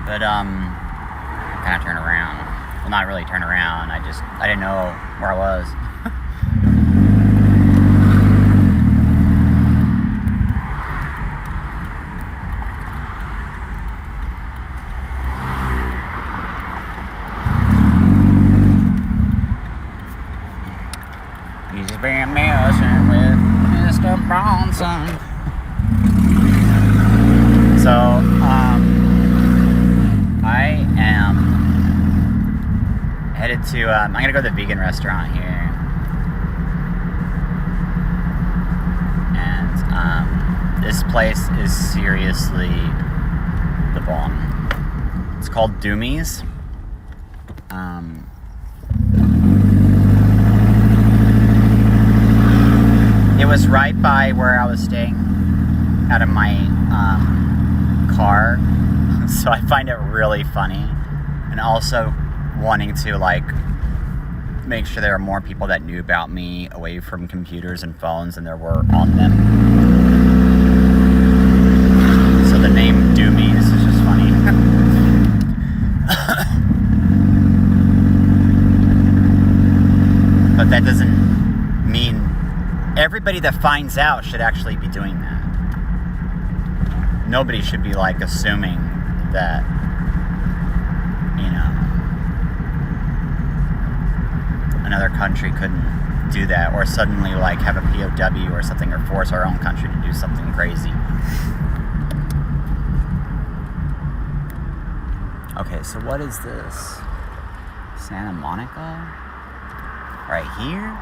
But kind of turn around. Well, not really turn around. I didn't know where I was. He's been messing with Mr. Bronson. So, I am headed to, I'm gonna go to the vegan restaurant here. And, this place is seriously the bomb. It's called Doomie's. It was right by where I was staying out of my car, so I find it really funny, and also wanting to like make sure there are more people that knew about me away from computers and phones than there were on them. So the name Doomie is just funny. But that doesn't mean everybody that finds out should actually be doing that. Nobody should be like assuming that, you know, another country couldn't do that, or suddenly like have a POW or something, or force our own country to do something crazy. Okay, so what is this? Santa Monica? Right here?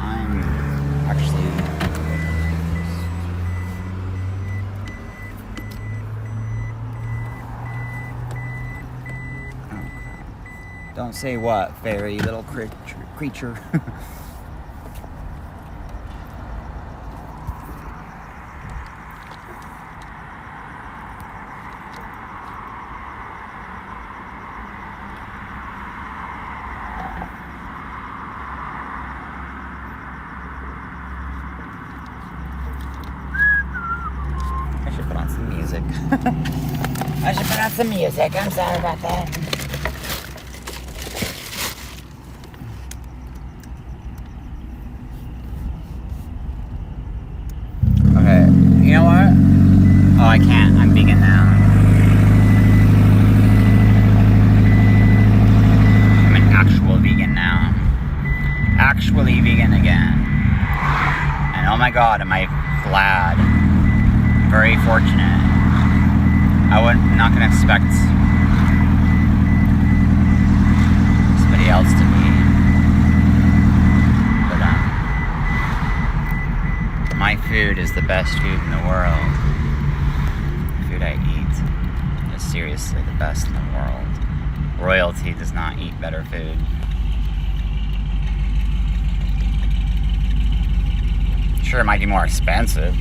I'm actually... Don't say what, fairy little creature. I should put on some music. I'm sorry about that. You know what? Oh, I can't. I'm vegan now. I'm an actual vegan now. Actually vegan again. And oh my god, am I glad. Very fortunate. I'm not gonna expect somebody else to be. My food is the best food in the world. The food I eat is seriously the best in the world. Royalty does not eat better food. Sure, it might be more expensive.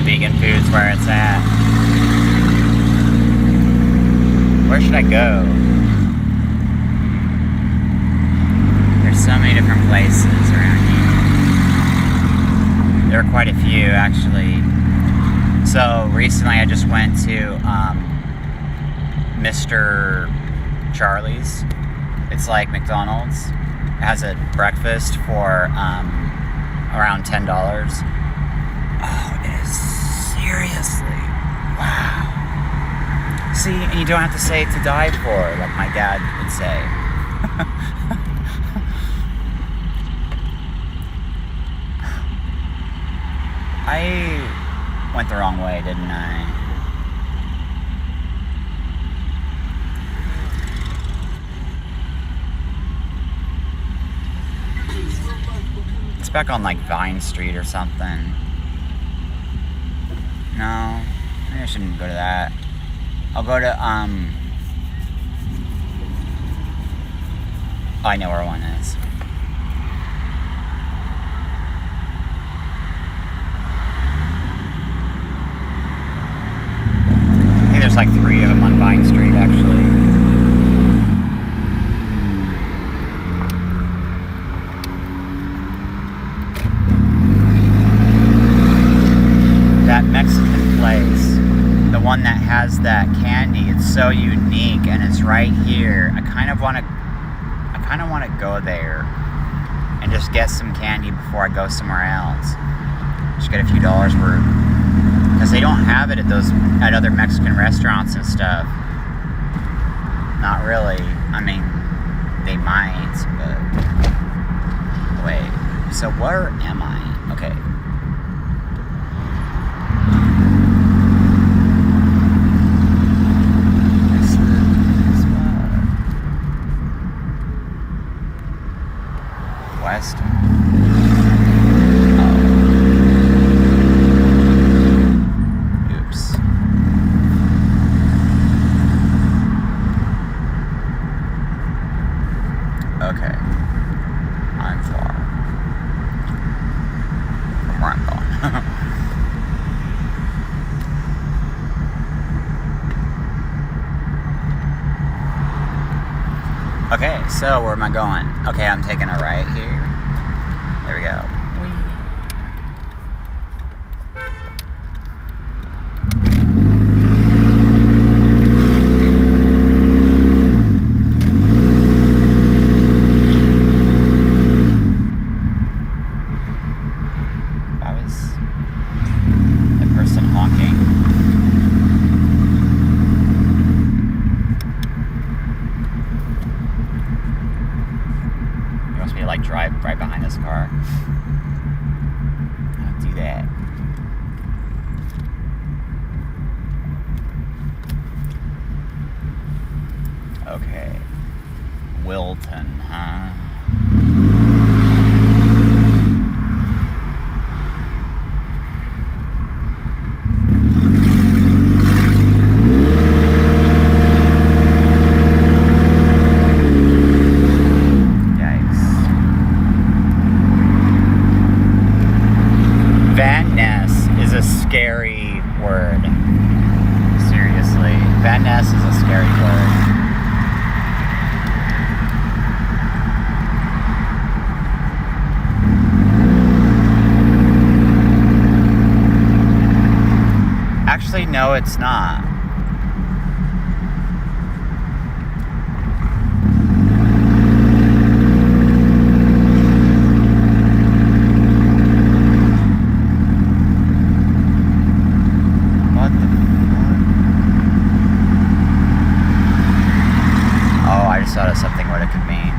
Vegan food's where it's at. Where should I go? There's so many different places around here. There are quite a few, actually. So recently I just went to Mr. Charlie's. It's like McDonald's. It has a breakfast for around $10. Oh, it is seriously, wow. See, and you don't have to say to die for, like my dad would say. I went the wrong way, didn't I? It's back on like Vine Street or something. No, maybe I shouldn't go to that. I'll go to, oh, I know where one is. so unique, and it's right here. I kind of want to go there and just get some candy before I go somewhere else. Just get a few dollars worth, because they don't have it at other Mexican restaurants and stuff. Not really. I mean, they might, but wait. So where am I? Okay. West. Oh. Oops. Okay. I'm far from where I'm going. Okay, so where am I going? Okay, I'm taking a right here. There we go. That was the person honking. Me to like drive right behind this car. Don't do that. Okay. Wilton, huh? Van Ness is a scary word. Seriously. Van Ness is a scary word. Actually, no, it's not. Thought of something what it could mean.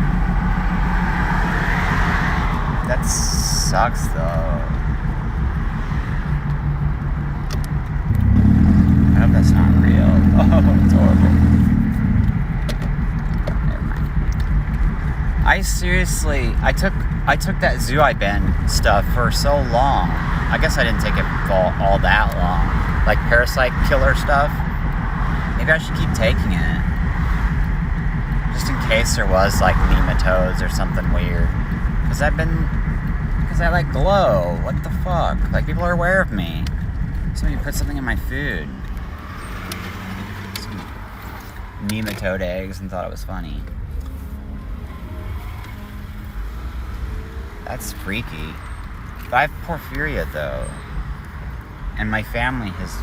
That sucks though. I hope that's not real. Oh, it's horrible. Never mind. I seriously, I took that zoo I been stuff for so long. I guess I didn't take it all that long. Like parasite killer stuff. Maybe I should keep taking it. Just in case there was like nematodes or something weird. Because I like glow. What the fuck? Like people are aware of me. Somebody put something in my food. Some nematode eggs and thought it was funny. That's freaky. But I have porphyria though. And my family has,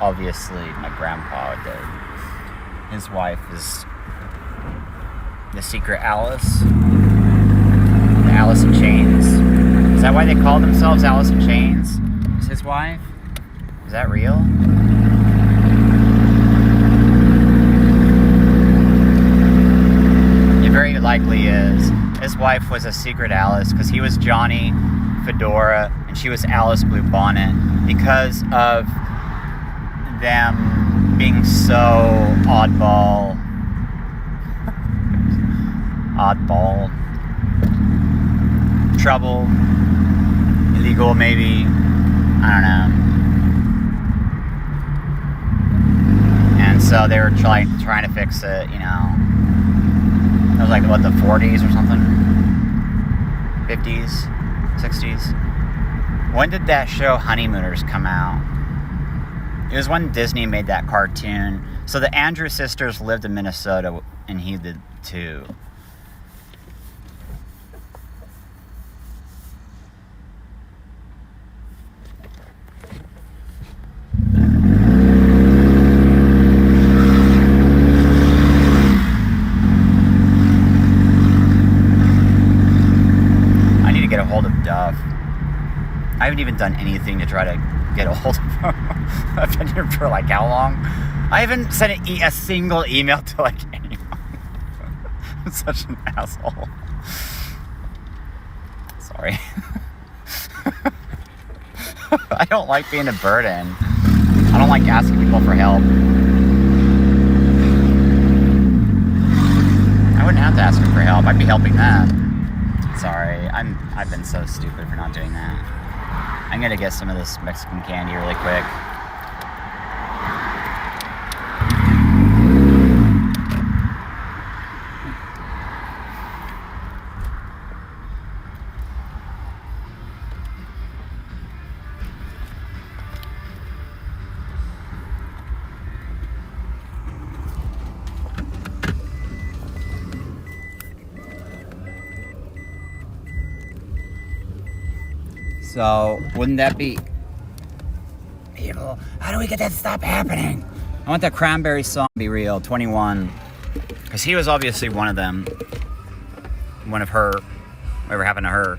obviously my grandpa did. His wife is the secret Alice. The Alice in Chains. Is that why they call themselves Alice in Chains? Is his wife? Is that real? It very likely is. His wife was a secret Alice because he was Johnny Fedora and she was Alice Bluebonnet because of them being so oddball, trouble, illegal maybe, I don't know. And so they were trying to fix it, you know. It was like, what, the 40s or something? 50s? 60s? When did that show Honeymooners come out? It was when Disney made that cartoon. So the Andrews sisters lived in Minnesota, and he did too. a hold of Duff. I haven't even done anything to try to get a hold of him. I've been here for like how long? I haven't sent a single email to like anyone. I'm such an asshole. Sorry. I don't like being a burden. I don't like asking people for help. I wouldn't have to ask them for help. I'd be helping them. Sorry, I've been so stupid for not doing that. I'm gonna get some of this Mexican candy really quick. So, wouldn't that be... People, how do we get that to stop happening? I want that Cranberry song to be real, 21. Because he was obviously one of them. One of her. Whatever happened to her.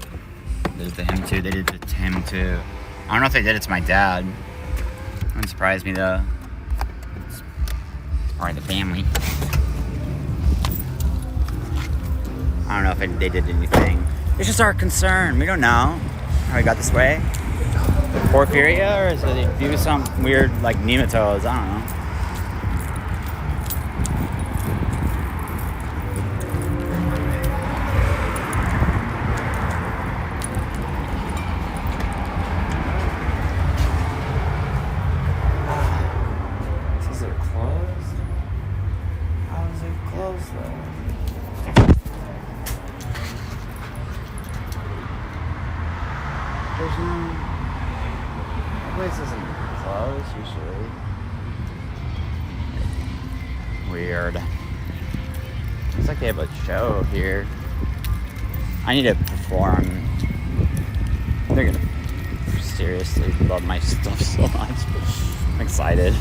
They did it to him too. They did it to him too. I don't know if they did it to my dad. Wouldn't surprise me though. It's part of the family. I don't know if they did anything. It's just our concern. We don't know how we got this way. Porphyria, or is it due to some weird like nematodes? I don't know. Is it closed? How is it closed though? There's no... The place isn't closed usually. Weird. Looks like they have a show here. I need to perform. They're gonna seriously love my stuff so much. I'm excited.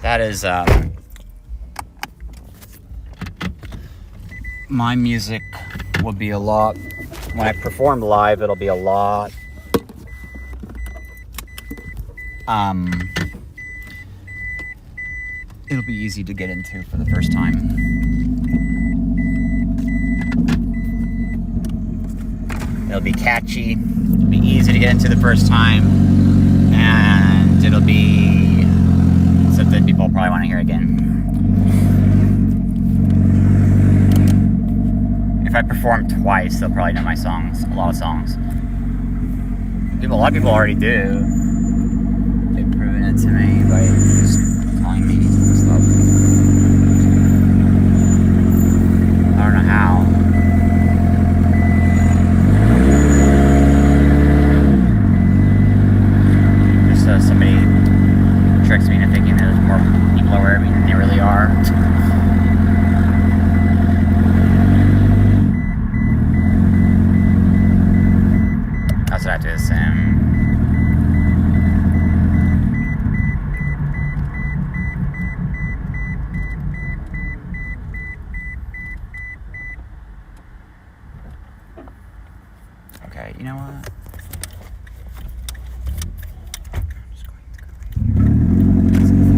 That is, my music will be a lot, when I perform live, it'll be a lot, it'll be easy to get into for the first time. It'll be catchy, it'll be easy to get into the first time, and it'll be something people probably want to hear again. If I perform twice, they'll probably know my songs, a lot of songs. A lot of people already do. They've proven it to me by just telling me stuff. I don't know how. Just somebody tricks me into thinking there's more people aware of me than they really are. That's what I have to assume. Okay, you know what? I'm just going to go right here.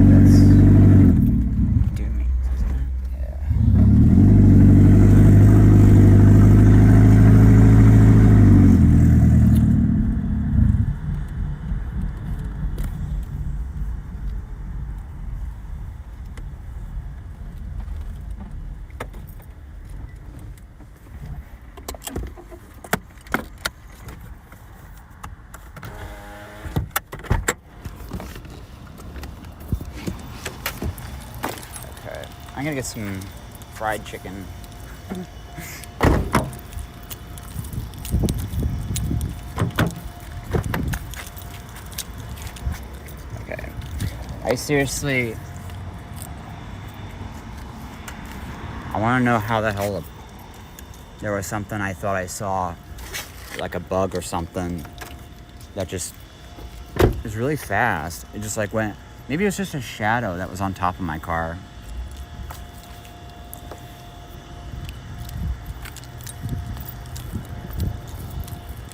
That's Doomie, isn't it? Yeah. I'm gonna get some fried chicken. Okay. I want to know how the hell there was something I thought I saw, like a bug or something, that just was really fast. It just like went, maybe it was just a shadow that was on top of my car.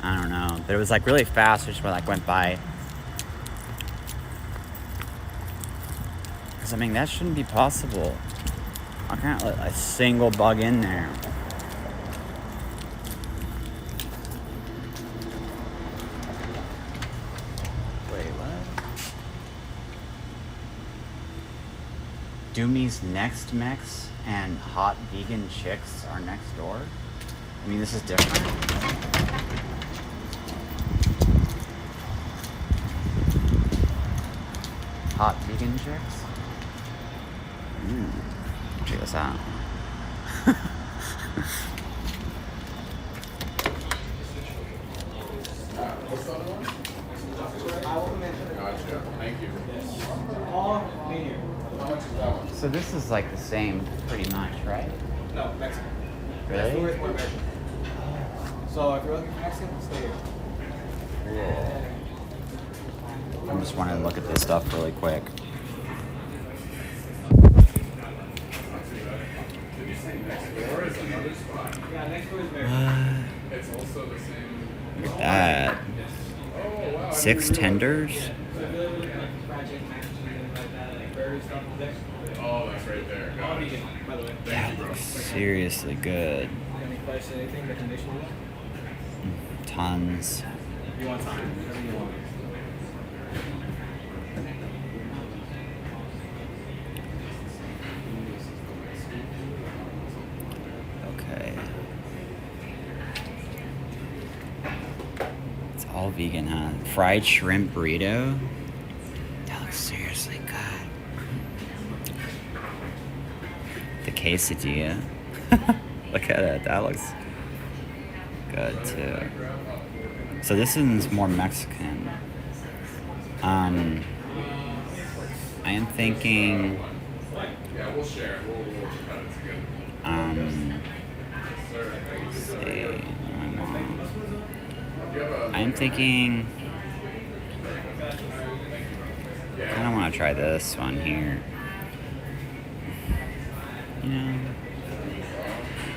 I don't know, but it was like really fast. It just went by. Because I mean, that shouldn't be possible. I can't let a single bug in there. Wait, what? Doomie's Next Mix and Hot Vegan Chicks are next door? I mean, this is different. Hot Vegan Chicks? Check this out. Gotcha. Thank you. So this is like the same, pretty much, right? No, Mexican. Really? So if you're looking for Mexican, stay here. Cool. I'm just wanting to look at this stuff really quick. It's also the same. Look at that. 6 tenders. Oh, that's right there. Got it. That looks seriously good. Tons. You want time? Whatever you want. Okay. It's all vegan, huh? Fried shrimp burrito. That looks seriously good. The quesadilla. Look at it. That looks good too. So this one's more Mexican. I am thinking. Yeah, we'll share. We'll cut it together. Let's see. I'm thinking. I kind of want to try this one here. You know,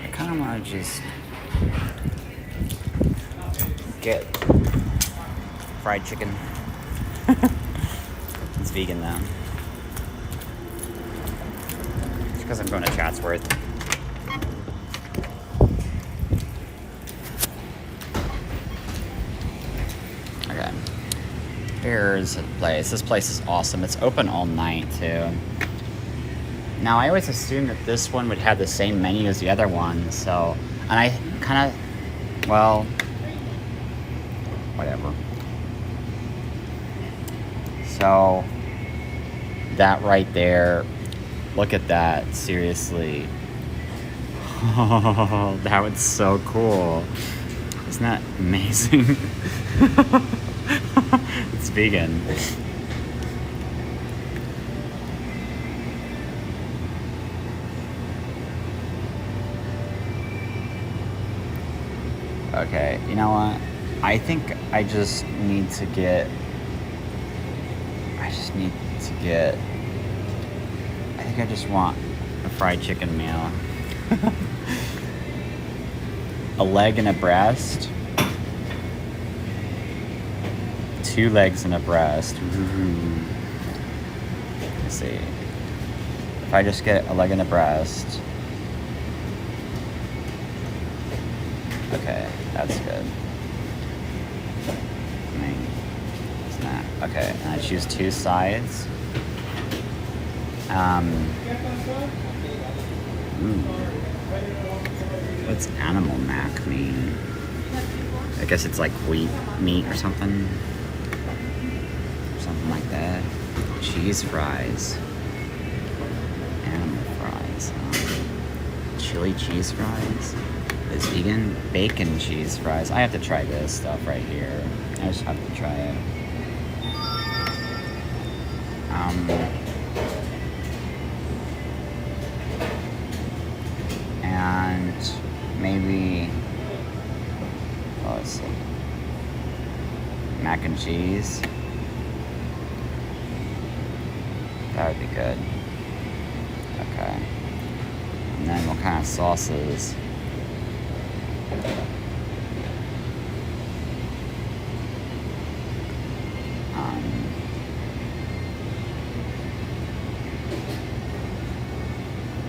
I kind of want to just get fried chicken. It's vegan though. It's because I'm going to Chatsworth. Okay. Here's the place. This place is awesome. It's open all night too. Now I always assumed that this one would have the same menu as the other one, so, and I kind of, well, whatever. So, that right there, look at that, seriously. Oh, that was so cool. Isn't that amazing? It's vegan. Okay, you know what? I think I just need to get. I think I just want a fried chicken meal. A leg and a breast. 2 legs and a breast. Ooh. Let's see. If I just get a leg and a breast. Okay, that's good. I mean, it's not. Okay, and I choose 2 sides. What's animal mac mean? I guess it's like wheat meat or something. Something like that. Cheese fries. Animal fries. Chili cheese fries. Is vegan bacon cheese fries. I have to try this stuff right here. I just have to try it. And maybe, let's see. mac and cheese. That would be good. Okay. And then what kind of sauces?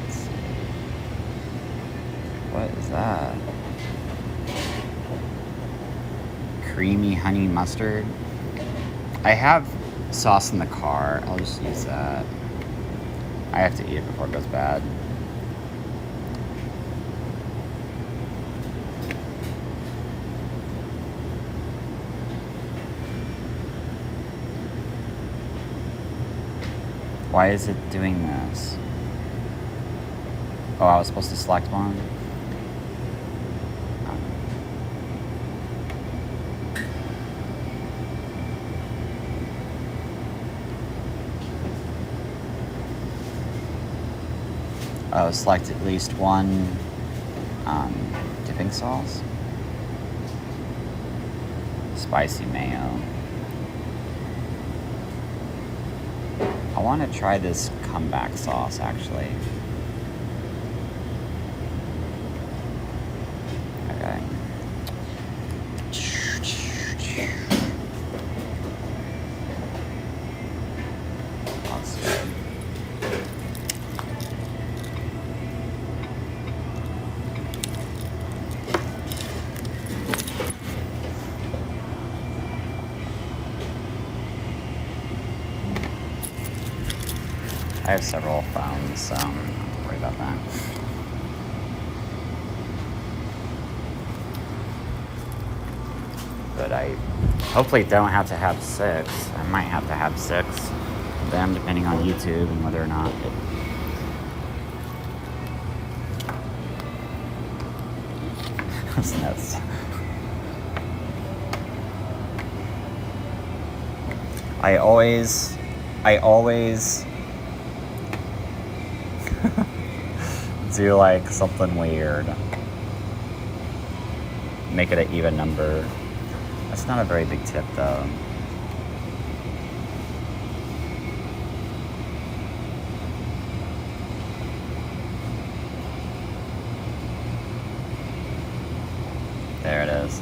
Let's see. What is that? Creamy honey mustard. I have sauce in the car. I'll just use that. I have to eat it before it goes bad. Why is it doing this? Oh, I was supposed to select one? Oh, select at least one dipping sauce. Spicy mayo. I want to try this comeback sauce, actually. Okay. That's good. I have several phones, so I'm not worried about that. But I hopefully don't have to have 6. I might have to have 6 of them, depending on YouTube and whether or not it... That's nuts. I always do like something weird. Make it an even number. That's not a very big tip though. There it is.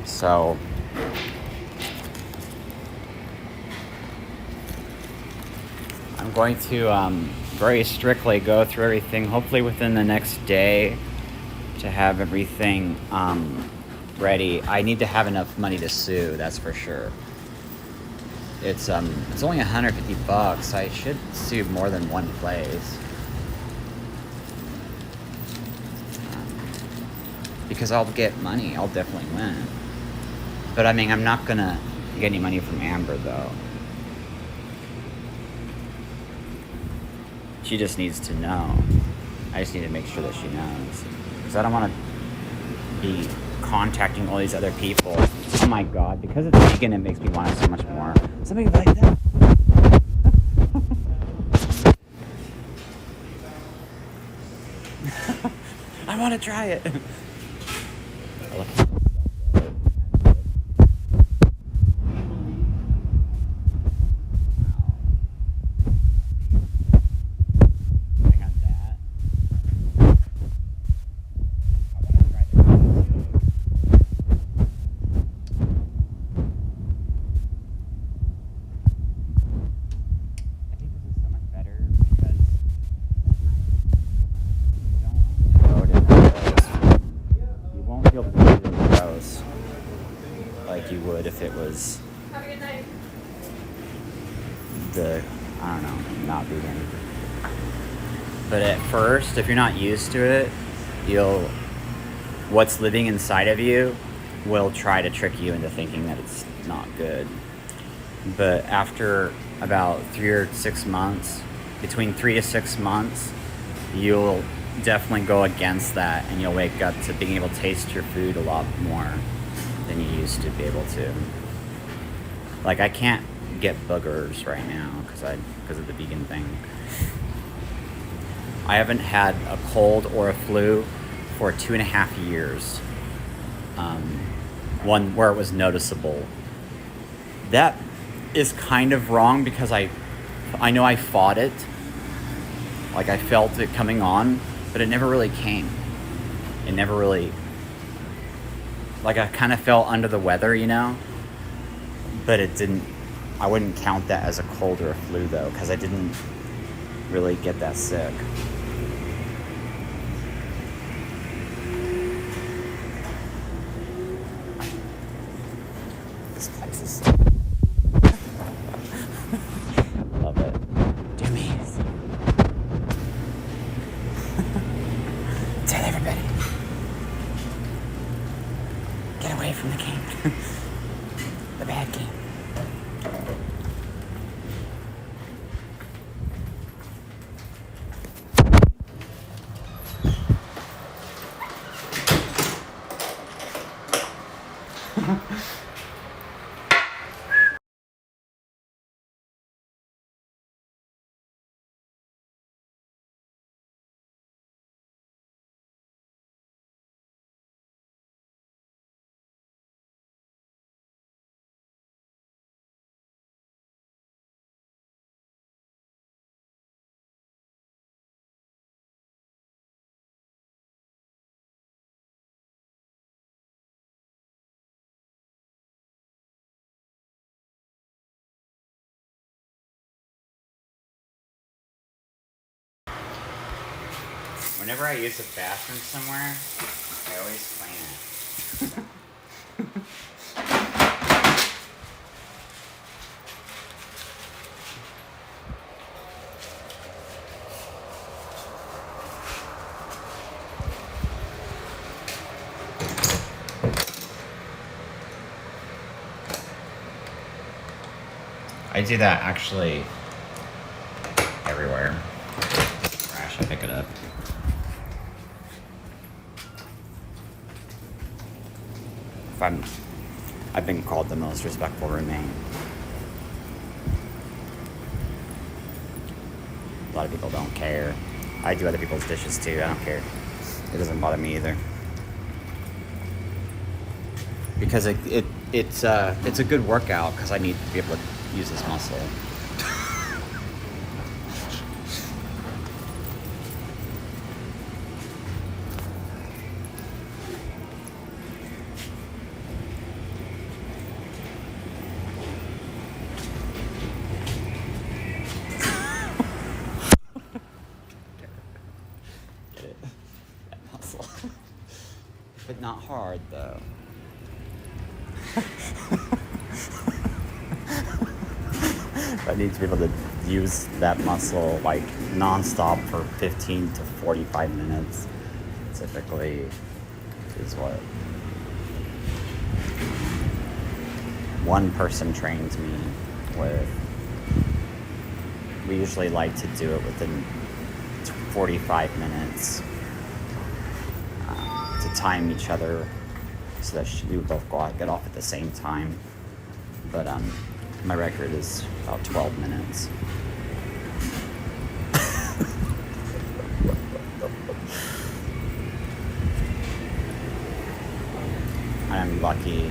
So I'm going to very strictly go through everything, hopefully within the next day, to have everything ready. I need to have enough money to sue, that's for sure. It's only $150. I should sue more than one place. Because I'll get money, I'll definitely win. But I mean, I'm not gonna get any money from Amber though. She just needs to know. I just need to make sure that she knows. Because I don't want to be contacting all these other people. Oh my god, because it's vegan, it makes me want it so much more. Somebody like that. I want to try it. Like you would if it was I don't know, not vegan. But at first, if you're not used to it, what's living inside of you will try to trick you into thinking that it's not good. But after about 3 or 6 months, between 3 to 6 months, you'll definitely go against that, and you'll wake up to being able to taste your food a lot more than you used to be able to. Like, I can't get boogers right now because of the vegan thing. I haven't had a cold or a flu for 2.5 years. One where it was noticeable. That is kind of wrong because I know I fought it. Like, I felt it coming on, but it never really came. It never really, like, I kind of felt under the weather, you know? But it didn't, I wouldn't count that as a cold or a flu, though, because I didn't really get that sick. This place is so... Love it. Doomies. Tell everybody. Get away from the king. The bad king. Whenever I use a bathroom somewhere, I always clean it. I do that actually everywhere. Trash, I pick it up. I've been called the most respectful roommate. A lot of people don't care. I do other people's dishes too. I don't care. It doesn't bother me either. Because it's a good workout because I need to be able to use this muscle. Get it? That muscle. But not hard though. I need to be able to use that muscle like non-stop for 15 to 45 minutes typically is what one person trains me with. We usually like to do it within 45 minutes to time each other so that we would both get off at the same time. But my record is about 12 minutes. I'm lucky.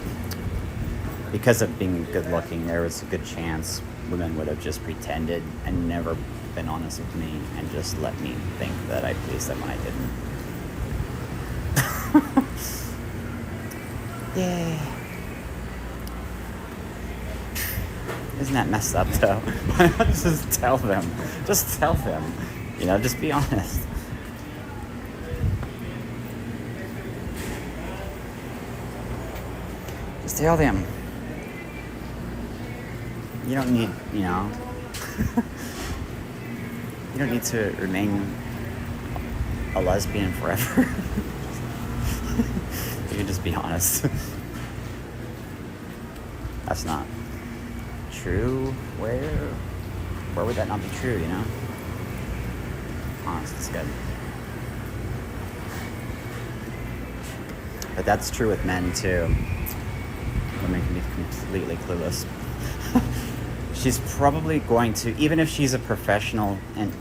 Because of being good looking, there was a good chance women would have just pretended and never been honest with me and just let me think that I pleased them when I didn't. Yay. Isn't that messed up though? Why not just tell them? Just tell them. You know, just be honest. Just tell them. You don't need, you know, you don't need to remain a lesbian forever. You can just be honest. That's not true. Where would that not be true, you know? Honestly, it's good. But that's true with men too. Women can be completely clueless. She's probably going to, even if she's a professional and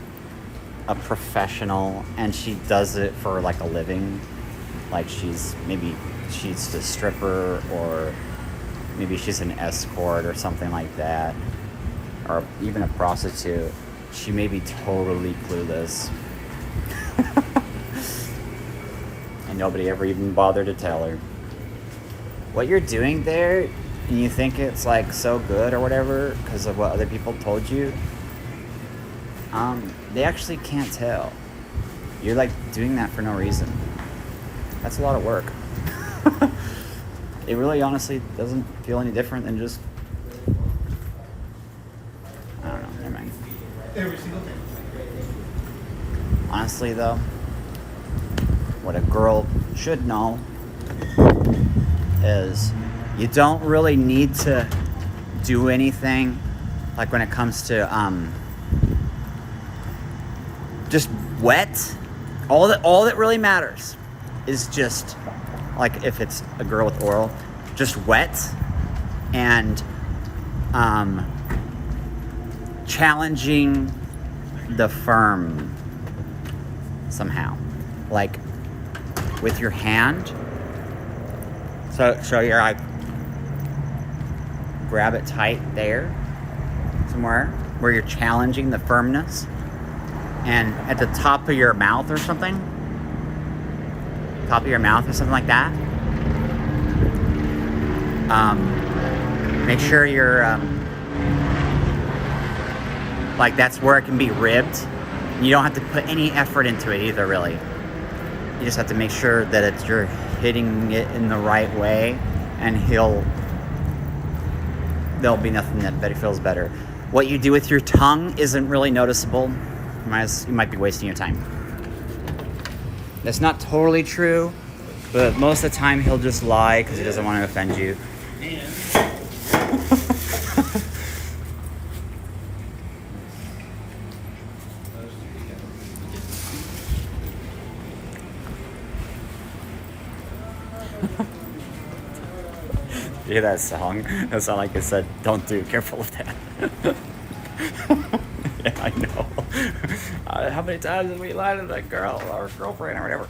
she does it for like a living, like she's a stripper, or maybe she's an escort or something like that, or even a prostitute, she may be totally clueless. And nobody ever even bothered to tell her. What you're doing there, and you think it's like so good or whatever because of what other people told you, they actually can't tell. You're like doing that for no reason. That's a lot of work. It really honestly doesn't feel any different than just, I don't know, never mind. Every single day. Honestly though, what a girl should know is you don't really need to do anything, like when it comes to just wet. All that really matters is just, like if it's a girl with oral, just wet and challenging the firm somehow, like with your hand. So you're like, grab it tight there somewhere where you're challenging the firmness, and at the top of your mouth or something, like that. Make sure you're like, that's where it can be ribbed. You don't have to put any effort into it either, really. You just have to make sure that you're hitting it in the right way, and there'll be nothing that feels better. What you do with your tongue isn't really noticeable. You might be wasting your time. That's not totally true, but most of the time he'll just lie because he doesn't want to offend you. You hear that song? That sound like it said, "Don't do, careful of that." Yeah, I know. How many times have we lied to that girl, our girlfriend, or whatever?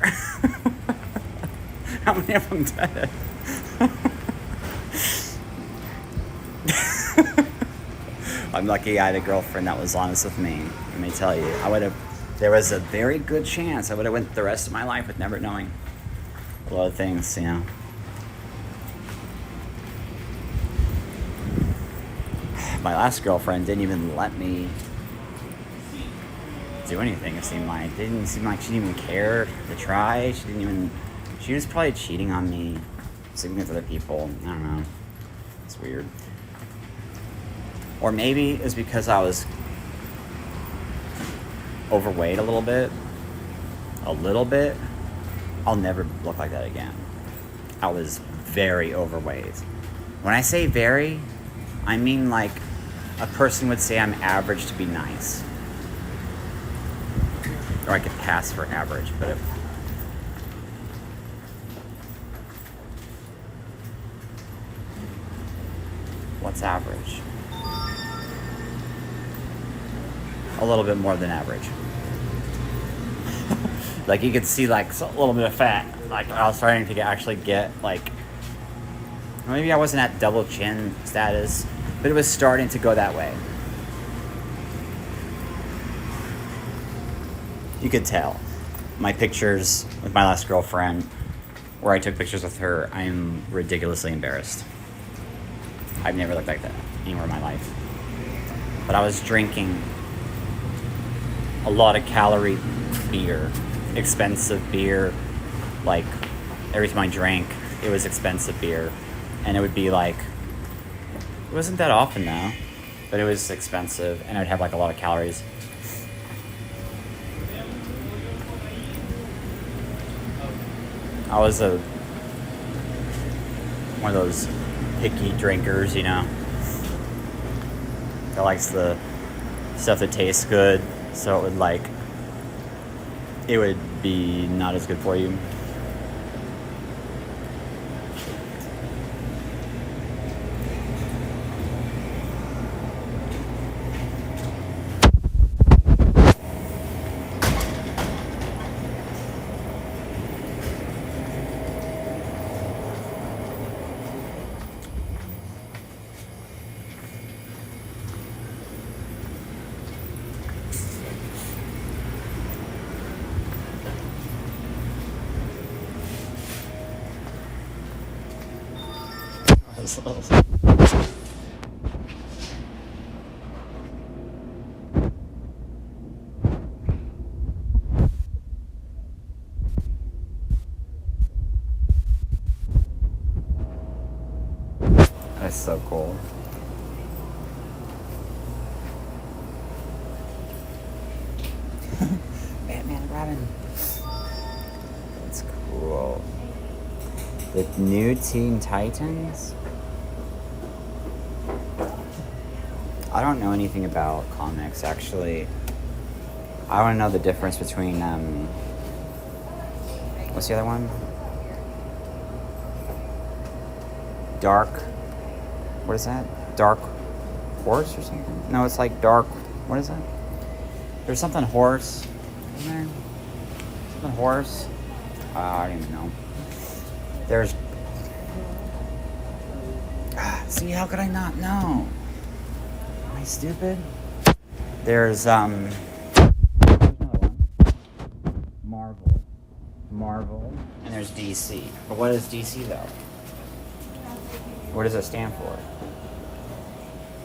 How many of them did it? I'm lucky I had a girlfriend that was honest with me. Let me tell you, there was a very good chance I would have went the rest of my life with never knowing a lot of things, you know. My last girlfriend didn't even let me do anything, it seemed like. It didn't seem like she didn't even care to try. She was probably cheating on me, sleeping with other people. I don't know. It's weird. Or maybe it's because I was overweight a little bit. I'll never look like that again. I was very overweight. When I say very, I mean like a person would say I'm average to be nice. Or I could pass for average, but what's average? A little bit more than average. Like you could see like a little bit of fat. Like I was starting to actually get like, maybe I wasn't at double chin status, but it was starting to go that way. You could tell. My pictures with my last girlfriend, where I took pictures with her, I'm ridiculously embarrassed. I've never looked like that anywhere in my life. But I was drinking a lot of calorie beer, expensive beer. Like every time I drank, it was expensive beer. And it would be like, it wasn't that often though, but it was expensive, and I'd have like a lot of calories. I was one of those picky drinkers, you know, that likes the stuff that tastes good, so it would be not as good for you. That's so cool. Batman and Robin. That's cool. The new Teen Titans? I don't know anything about comics, actually. I want to know the difference between, what's the other one? What is that? Dark Horse or something? No, it's like Dark, what is that? There's something horse, isn't there? Something horse? I don't even know. There's... See, how could I not know? Am I stupid? There's, another one. Marvel. And there's DC. But what is DC, though? What does it stand for?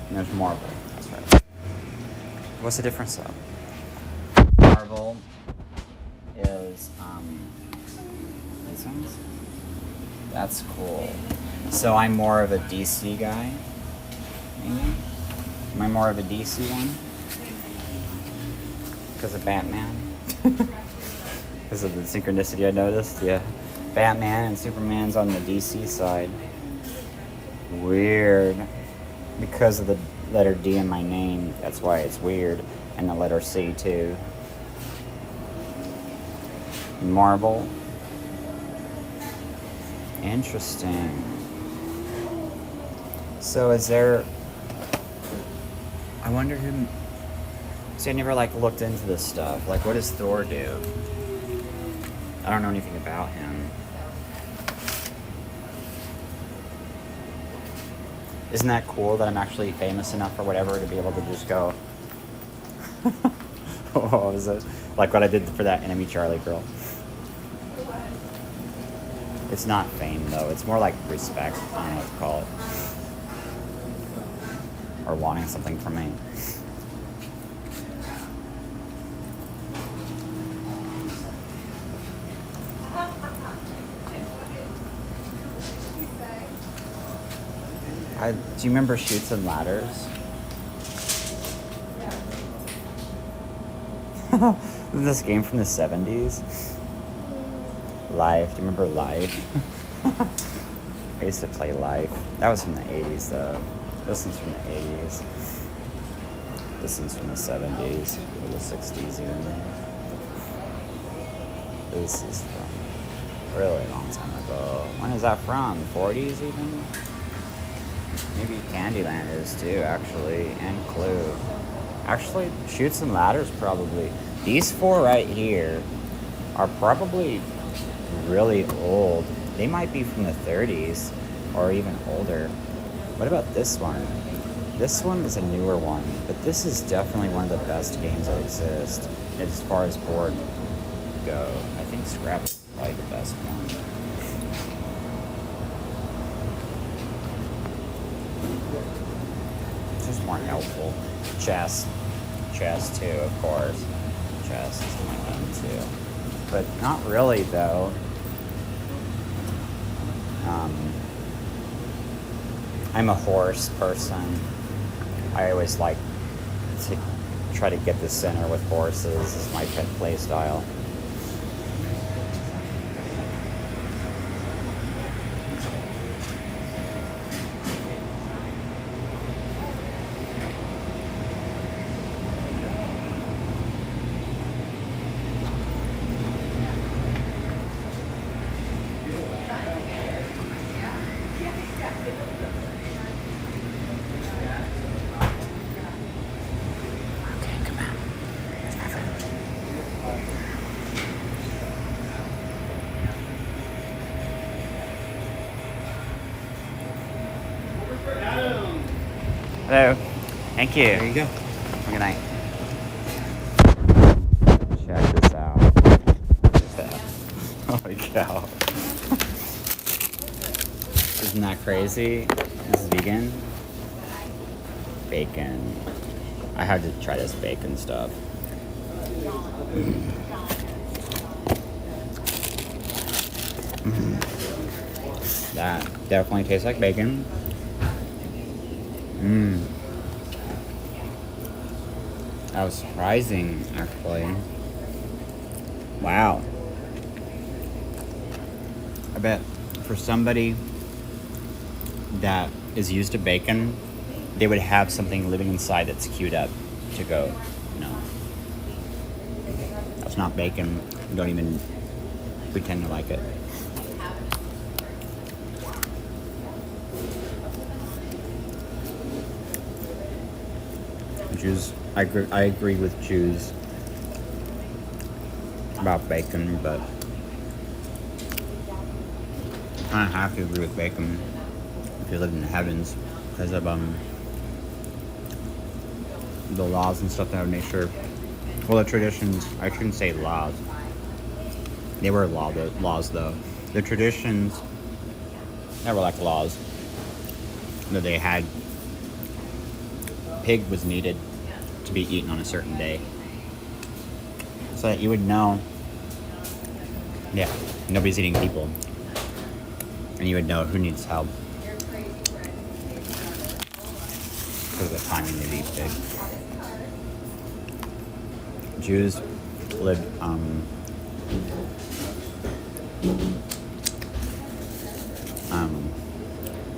And there's Marvel. That's right. What's the difference, though? Marvel is, these ones? That's cool. So I'm more of a DC guy, maybe? Am I more of a DC one? Because of Batman? Because of the synchronicity I noticed? Yeah. Batman and Superman's on the DC side. Weird. Because of the letter D in my name, that's why it's weird. And the letter C too. Marvel. Interesting. So is there... I wonder who... See, I never looked into this stuff. What does Thor do? I don't know anything about him. Isn't that cool that I'm actually famous enough or whatever to be able to just go... What was it? Like what I did for that Enemy Charlie girl. It's not fame, though. It's more like respect. I don't know what to call it. Or wanting something from me. Do you remember Chutes and Ladders? This game from the 70s? Life. Do you remember Life? I used to play Life. That was from the 80s, though. This one's from the 80s. This one's from the 70s. Or the 60s, even. This is from a really long time ago. When is that from? 40s, even? Maybe Candyland is, too, actually. And Clue. Actually, Chutes and Ladders, probably. These four right here are probably really old. They might be from the 30s or even older. What about this one? This one is a newer one, but this is definitely one of the best games that exist as far as board go. I think Scrap is probably the best one. It's just more helpful. Chess too, of course. Chess is my game too. But not really, though. I'm a horse person. I always like to try to get the center with horses. This is my pet play style. Hello. Thank you. There you go. Good night. Check this out. Holy cow. Isn't that crazy? This is vegan. Bacon. I had to try this bacon stuff. That definitely tastes like bacon. That was surprising, actually. Wow. I bet for somebody that is used to bacon, they would have something living inside that's queued up to go, That's not bacon. Don't even pretend to like it. Jews, I agree with Jews about bacon, but I kind of have to agree with bacon if you live in the heavens because of the laws and stuff that would make sure. Well, the traditions. I shouldn't say laws. They were laws though. The traditions that were like laws that they had. Pig was needed to be eaten on a certain day, so that you would know. Yeah, nobody's eating people, and you would know who needs help. Because of the timing they eat pig. Jews lived a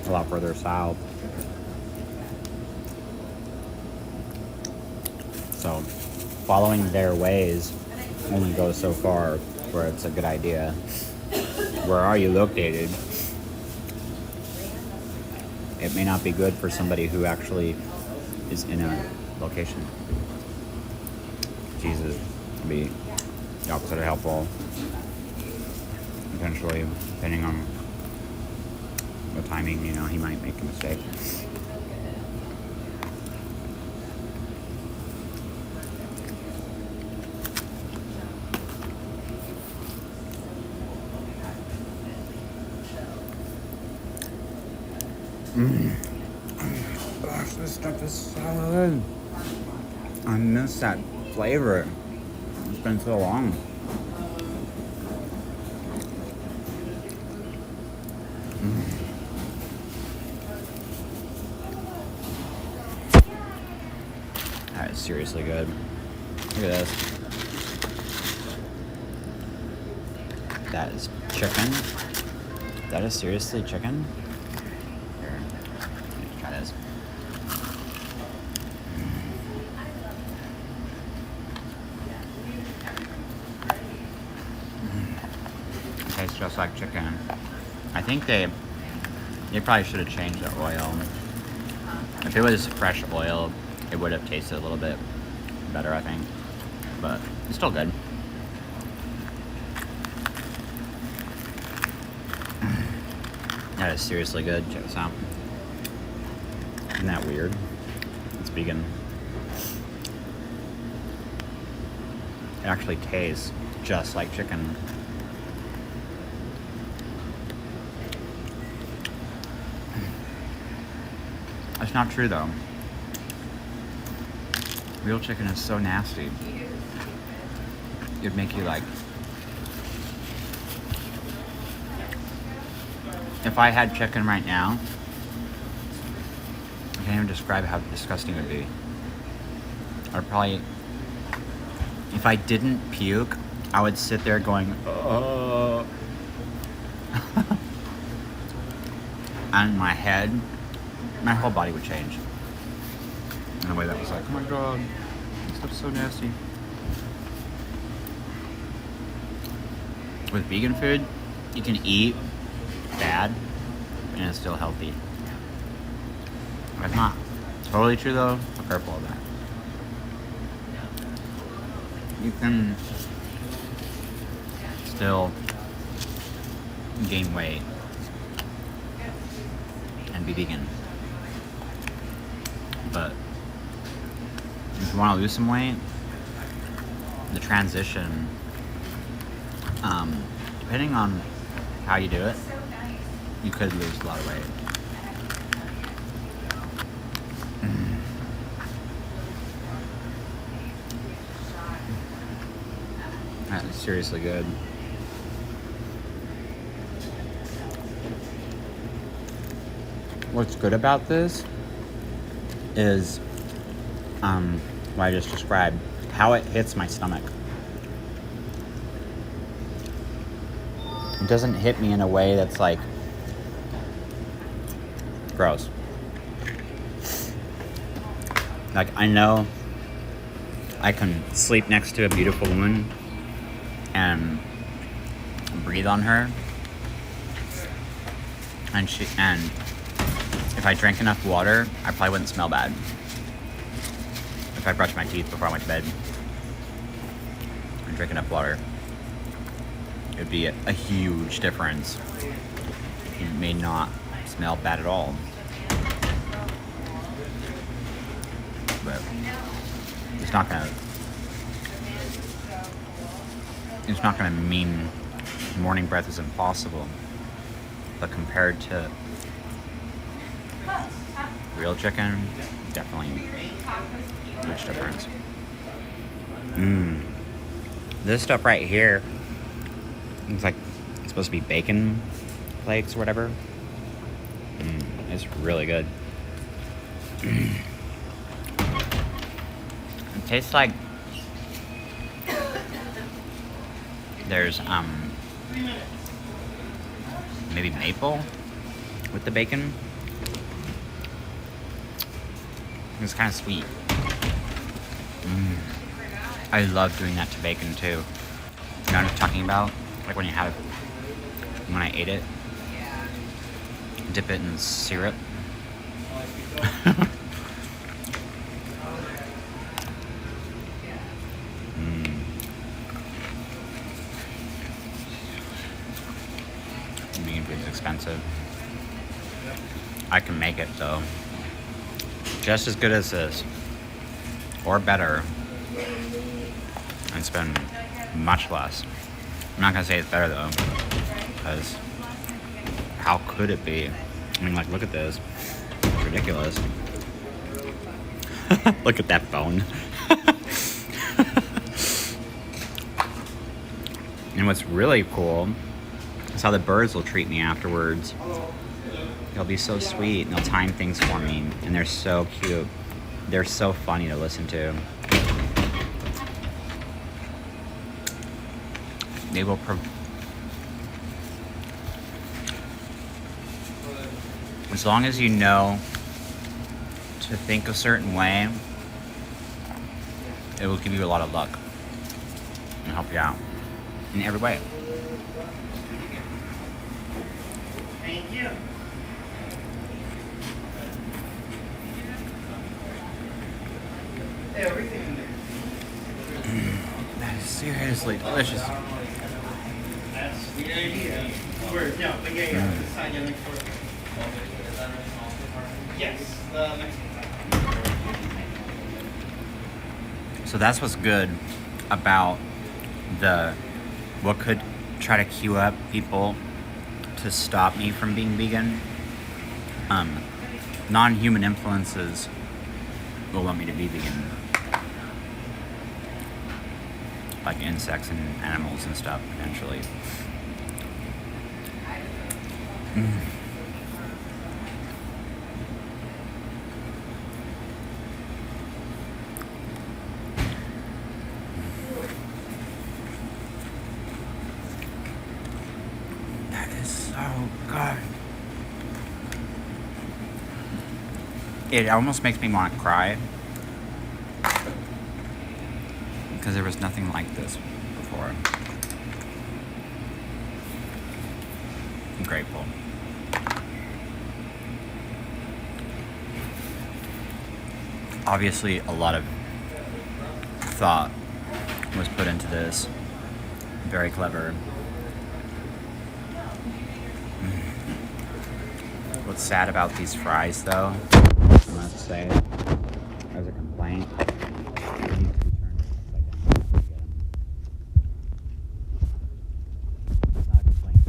lot further south. So following their ways only goes so far where it's a good idea. Where are you located? It may not be good for somebody who actually is in a location. Jesus would be the opposite of helpful, potentially, depending on the timing, he might make a mistake. Gosh, this stuff is so good. I miss that flavor. It's been so long. That is seriously good. Look at this. That is chicken. That is seriously chicken. Here, let me try this. It tastes just like chicken. I think they probably should have changed the oil. If it was fresh oil, it would have tasted a little bit better, I think. But it's still good. That is seriously good. Check this out. Isn't that weird? It's vegan. It actually tastes just like chicken. That's not true though. Real chicken is so nasty. It'd make you like... If I had chicken right now, I can't even describe how disgusting it would be. I'd probably... If I didn't puke, I would sit there going, oh. And my head, my whole body would change. In a way that was like, oh my god, this stuff's so nasty. With vegan food, you can eat bad and it's still healthy. That's not totally true though. Be careful of that. You can still gain weight and be vegan. But if you want to lose some weight, the transition, depending on how you do it, you could lose a lot of weight. That is seriously good. What's good about this is what I just described, how it hits my stomach. It doesn't hit me in a way that's like gross. Like, I know I can sleep next to a beautiful woman and breathe on her, and if I drank enough water, I probably wouldn't smell bad. If I brushed my teeth before I went to bed and drank enough water, it would be a huge difference. It may not smell bad at all. But it's not gonna mean morning breath is impossible. But compared to real chicken, definitely huge difference. This stuff right here looks like it's supposed to be bacon flakes or whatever. It's really good. It tastes like there's maybe maple with the bacon. It's kind of sweet. I love doing that to bacon too. You know what I'm talking about? Like when I ate it, dip it in syrup. Vegan food is expensive. I can make it though. Just as good as this, or better, and spend much less. I'm not gonna say it's better though, because how could it be? I mean, like, look at this. It's ridiculous. Look at that bone. And what's really cool is how the birds will treat me afterwards. They'll be so sweet, and they'll time things for me, and they're so cute. They're so funny to listen to. They will as long as you know to think a certain way, it will give you a lot of luck and help you out in every way. Thank you. Everything in there. That is seriously delicious. That's the idea. Yeah, but yeah, this side, yeah, next door. Yes, the next one. So that's what's good about what could try to queue up people to stop me from being vegan. Non-human influences will want me to be vegan. Like insects and animals and stuff, potentially. That is so good. It almost makes me want to cry. Because there was nothing like this before. I'm grateful. Obviously, a lot of thought was put into this. Very clever. What's sad about these fries, though, want to say as a complaint. It needs to be turned upside down. It's not a complaint,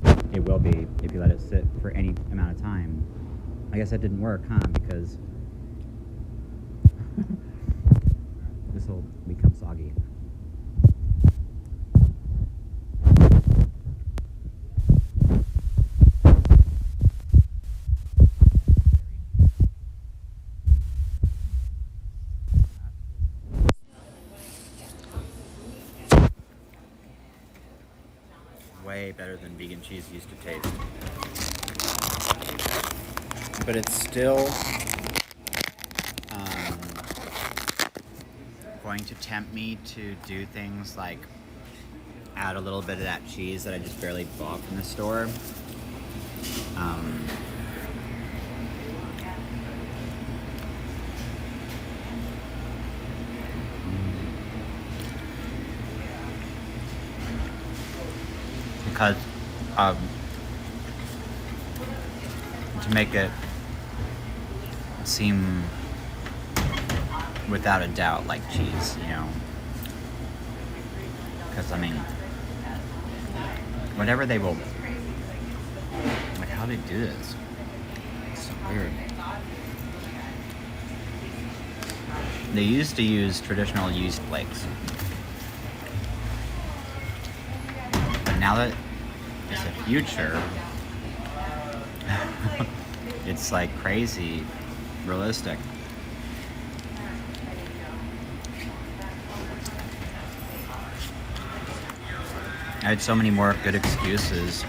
but it will be if you let it sit for any amount of time. I guess that didn't work, huh? Because this will become soggy. Way better than vegan cheese used to taste. But it's still going to tempt me to do things like add a little bit of that cheese that I just barely bought from the store. Because to make it seem without a doubt like cheese, you know. Because I mean, whatever they will, like, how do they do this? It's so weird. They used to use traditional yeast flakes, but now that it's the future, it's like crazy realistic. I had so many more good excuses.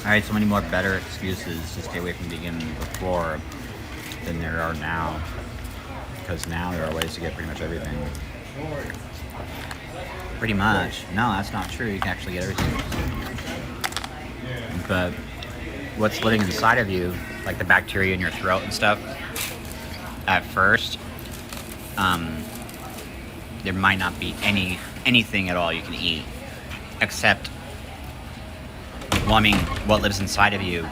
I had so many more better excuses to stay away from vegan before than there are now. Because now there are ways to get pretty much everything. Pretty much. No, that's not true. You can actually get everything. But what's living inside of you, like the bacteria in your throat and stuff, at first, there might not be anything at all you can eat, except, well, I mean, what lives inside of you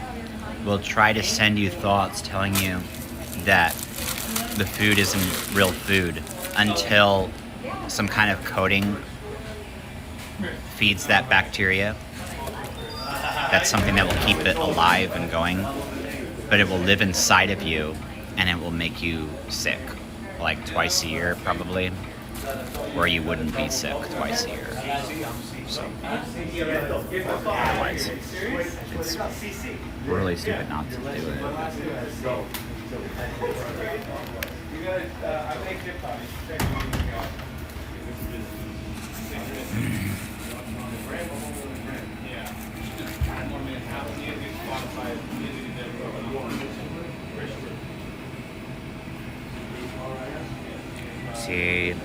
will try to send you thoughts telling you that the food isn't real food until some kind of coating feeds that bacteria. That's something that will keep it alive and going, but it will live inside of you and it will make you sick, like twice a year probably, where you wouldn't be sick twice a year. So, otherwise, it's really stupid not to do it. See an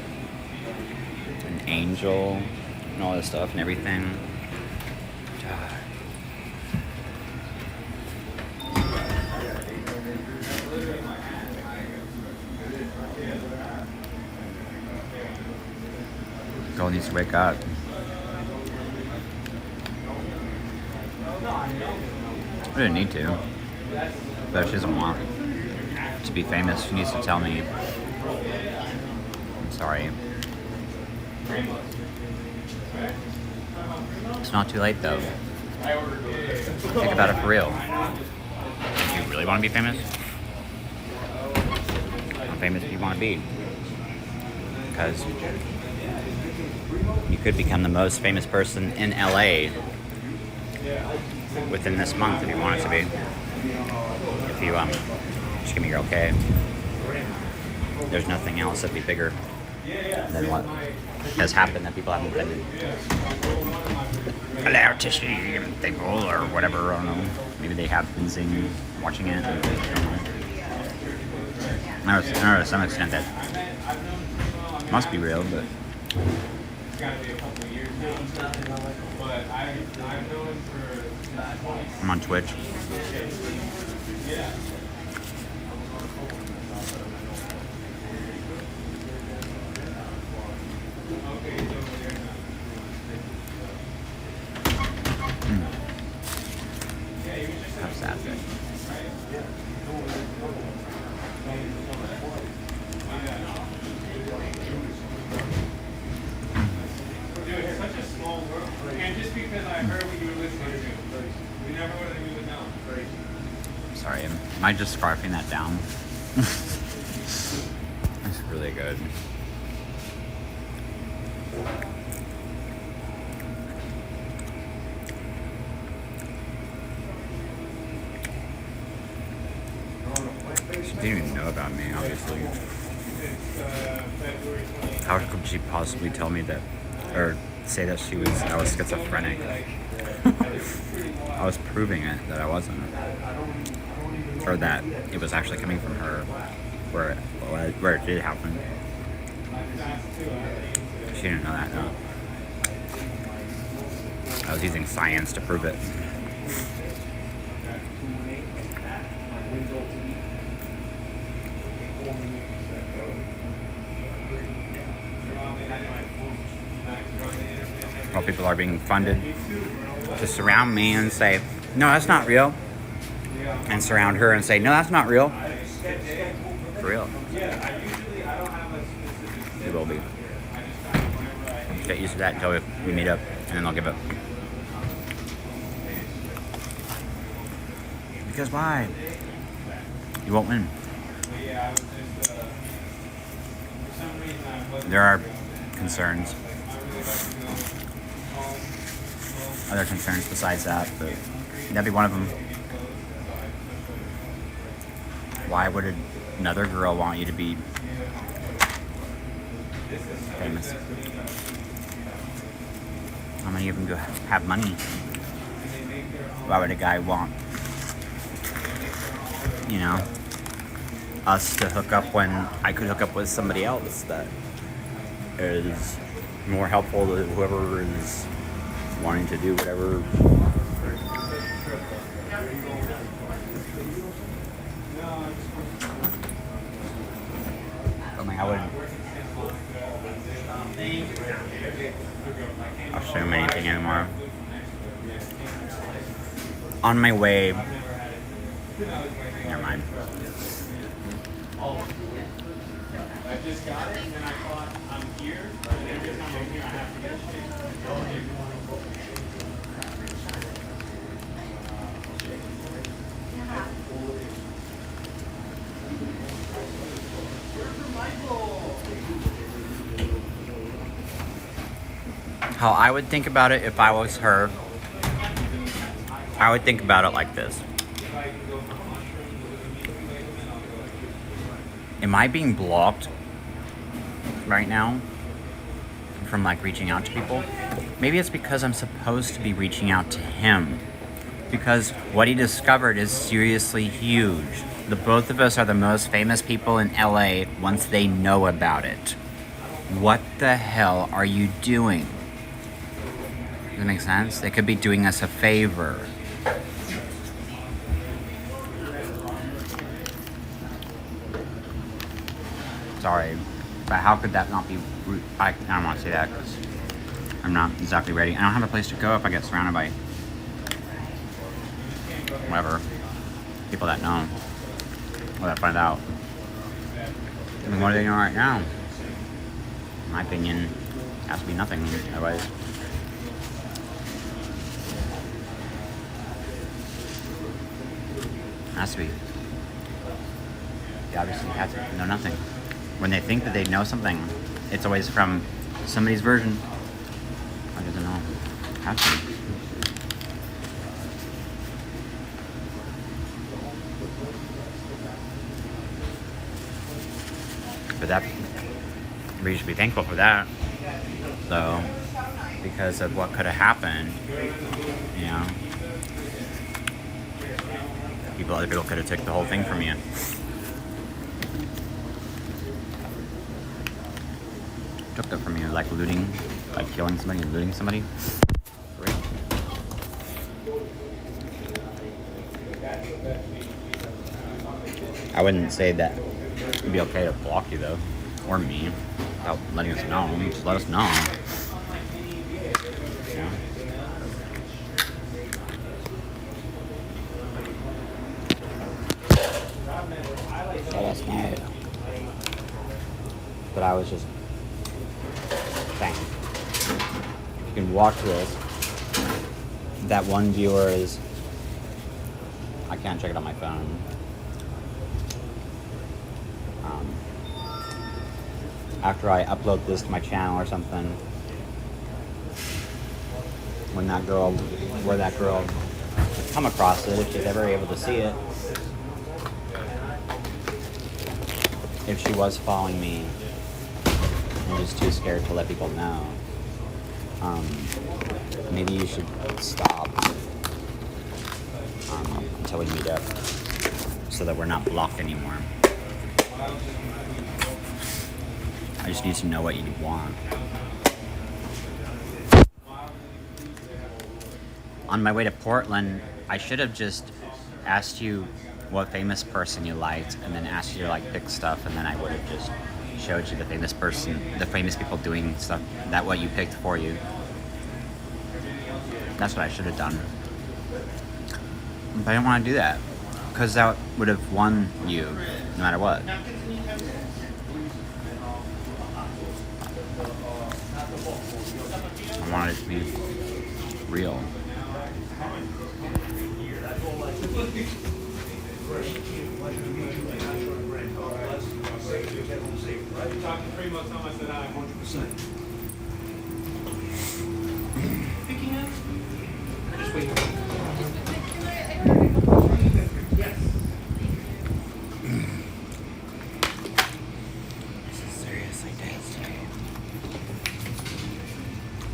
angel and all this stuff and everything. Girl needs to wake up. I didn't need to, but she doesn't want to be famous. She needs to tell me. I'm sorry. It's not too late though. Think about it for real. Do you really want to be famous? How famous do you want to be? Because you could become the most famous person in LA within this month if you wanted to be. If you just give me your okay. There's nothing else that'd be bigger than what has happened that people haven't been allowed to see people or whatever. I don't know. Maybe they have been seeing, watching it. I don't know. I know to some extent that must be real, but I'm on Twitch. How sad is it? Dude, it's such a small world. And just because I heard what you were listening to, we never would have even known. Sorry, am I just scarfing that down? It's really good. She didn't even know about me, obviously. How could she possibly tell me that, or say that I was schizophrenic? I was proving it that I wasn't, or that it was actually coming from her, where it did happen. She didn't know that, no. I was using science to prove it. While people are being funded to surround me and say, no, that's not real. And surround her and say, no, that's not real. For real. It will be. Get used to that until we meet up, and then I'll give up. Because why? You won't win. There are concerns. Other concerns besides that, but that'd be one of them. Why would another girl want you to be famous? How many of them have money? Why would a guy want, us to hook up when I could hook up with somebody else that is more helpful to whoever is wanting to do whatever? I mean, I wouldn't assume anything anymore. On my way. Never mind. I just got it, and I thought I'm here, and every time I'm here, I have to get shit. How I would think about it if I was her, I would think about it like this. Am I being blocked right now from reaching out to people? Maybe it's because I'm supposed to be reaching out to him. Because what he discovered is seriously huge. The both of us are the most famous people in LA once they know about it. What the hell are you doing? Does that make sense? They could be doing us a favor. Sorry, but how could that not be rude? I don't want to say that because I'm not exactly ready. I don't have a place to go if I get surrounded by whatever, people that know, or that find out. I mean, what do they know right now? In my opinion, it has to be nothing, otherwise. It has to be. They obviously have to know nothing. When they think that they know something, it's always from somebody's version. I don't know. It has to be. But that, we should be thankful for that, though, because of what could have happened, Other people could have took the whole thing from you. Took that from you, like looting, like killing somebody and looting somebody. Great. I wouldn't say that it'd be okay to block you though, or me, without letting us know. Just let us know. Yeah. let us know. But I was just saying, you can watch this. That one viewer is, I can't check it on my phone. After I upload this to my channel or something, when that girl come across it, if she's ever able to see it, if she was following me and just too scared to let people know, maybe you should stop until we meet up so that we're not blocked anymore. I just need to know what you want. On my way to Portland, I should have just asked you what famous person you liked and then asked you to like pick stuff, and then I would have just showed you the famous people doing stuff, that what you picked for you. That's what I should have done. But I didn't want to do that because that would have won you no matter what. I wanted it to be real. Talking 3 months, how much did I? 100%. Picking up? Just wait. Yes. This is seriously tasty.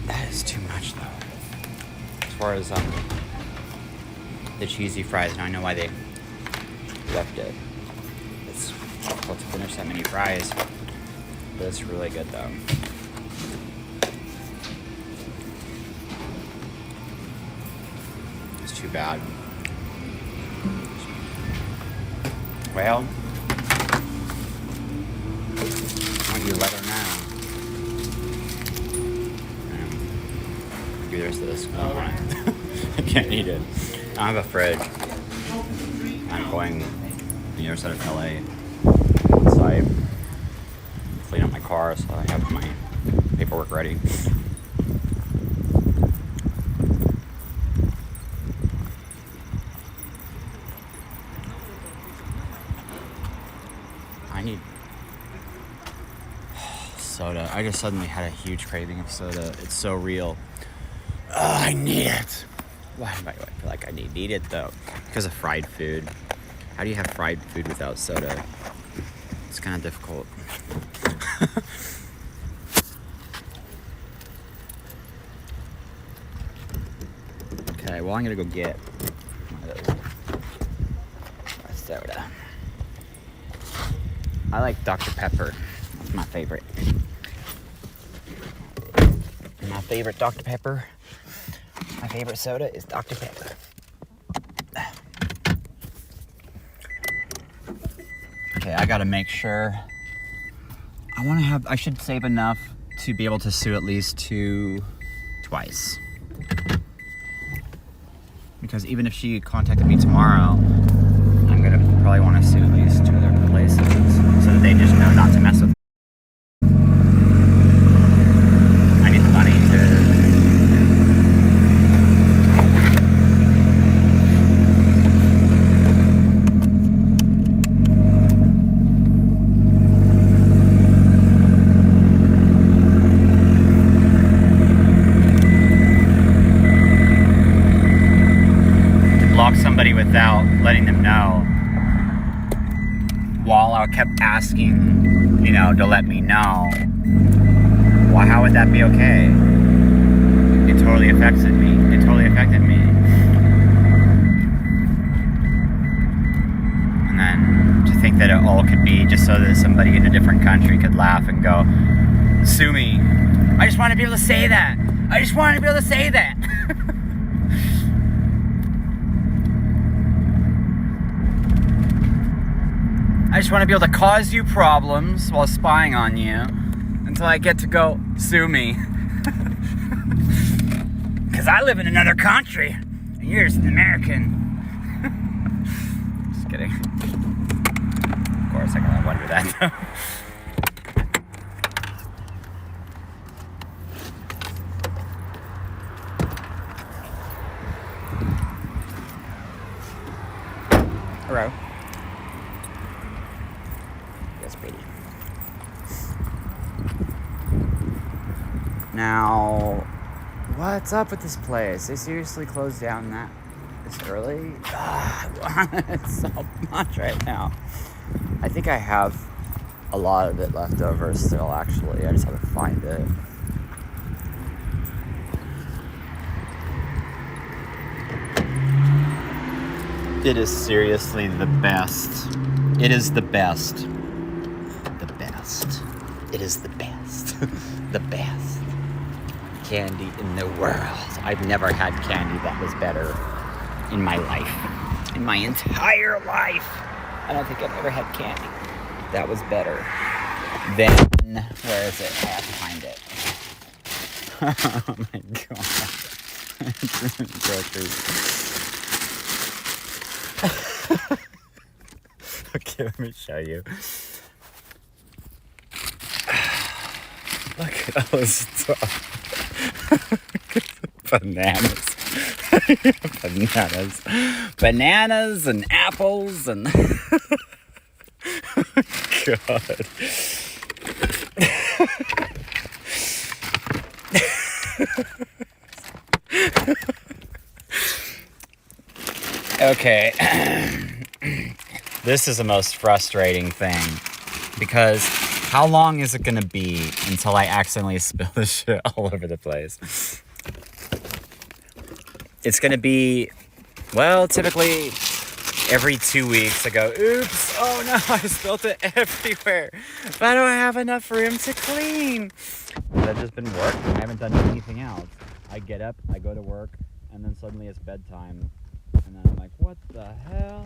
That is too much though. As far as the cheesy fries, now I know why they left it. It's difficult to finish that many fries, but it's really good though. It's too bad. Well, why don't you let her know? Maybe there's this. I don't want it. I can't eat it. I have a fridge. I'm going to the other side of LA. So I clean up my car, so I have my paperwork ready. I need soda. I just suddenly had a huge craving of soda. It's so real. I need it. Why do I feel like I need it though? Because of fried food. How do you have fried food without soda? It's kind of difficult. Okay, well I'm gonna go get a soda. I like Dr. Pepper. That's my favorite. My favorite Dr. Pepper. My favorite soda is Dr. Pepper. Okay, I gotta make sure. I should save enough to be able to sue at least twice. Because even if she contacted me tomorrow, I'm gonna probably want to sue at least 2 other places so that they just know not to mess with me. I need the money to... somebody without letting them know, while I kept asking, to let me know. Well, how would that be okay? It totally affected me. And then to think that it all could be just so that somebody in a different country could laugh and go, sue me. I just want to be able to say that. I just want to be able to cause you problems while spying on you until I get to go sue me. Because I live in another country and you're just an American. Just kidding. Of course, I Hello. Yes, baby. Now, what's up with this place? They seriously closed down that this early? I want it so much right now. I think I have a lot of it left over still, actually. I just have to find it. It is seriously the best. It is the best. The best. It is the best. The best candy in the world. I've never had candy that was better in my life. In my entire life. I don't think I've ever had candy that was better than... Where is it? I have to find it. Oh my god. Groceries. Okay, let me show you. Look at all this stuff. Bananas. Bananas and apples and... God. Okay. This is the most frustrating thing, because how long is it going to be until I accidentally spill this shit all over the place? It's going to be, well, typically every 2 weeks I go, oops, oh no, I spilled it everywhere. But I don't have enough room to clean. I've just been working. I haven't done anything else. I get up, I go to work, and then suddenly it's bedtime. And then I'm like, what the hell?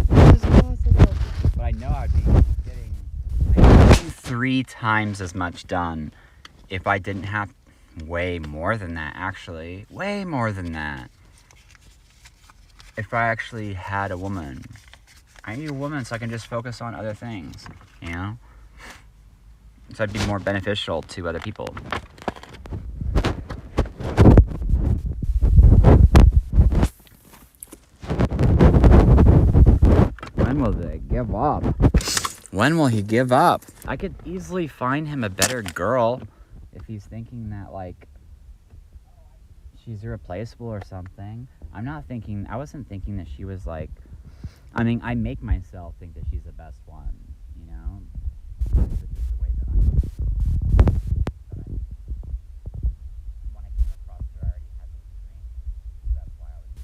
This is possible. But I know I'd be getting 3 times as much done if I didn't have way more than that, actually. Way more than that. If I actually had a woman. I need a woman so I can just focus on other things, you know? So I'd be more beneficial to other people. When will they give up? When will he give up? I could easily find him a better girl if he's thinking that, like, she's irreplaceable or something. I wasn't thinking that she was, like, I mean, I make myself think that she's the best one, you know? It's just the way that I when I came across her, I already had those dreams. So that's why I was...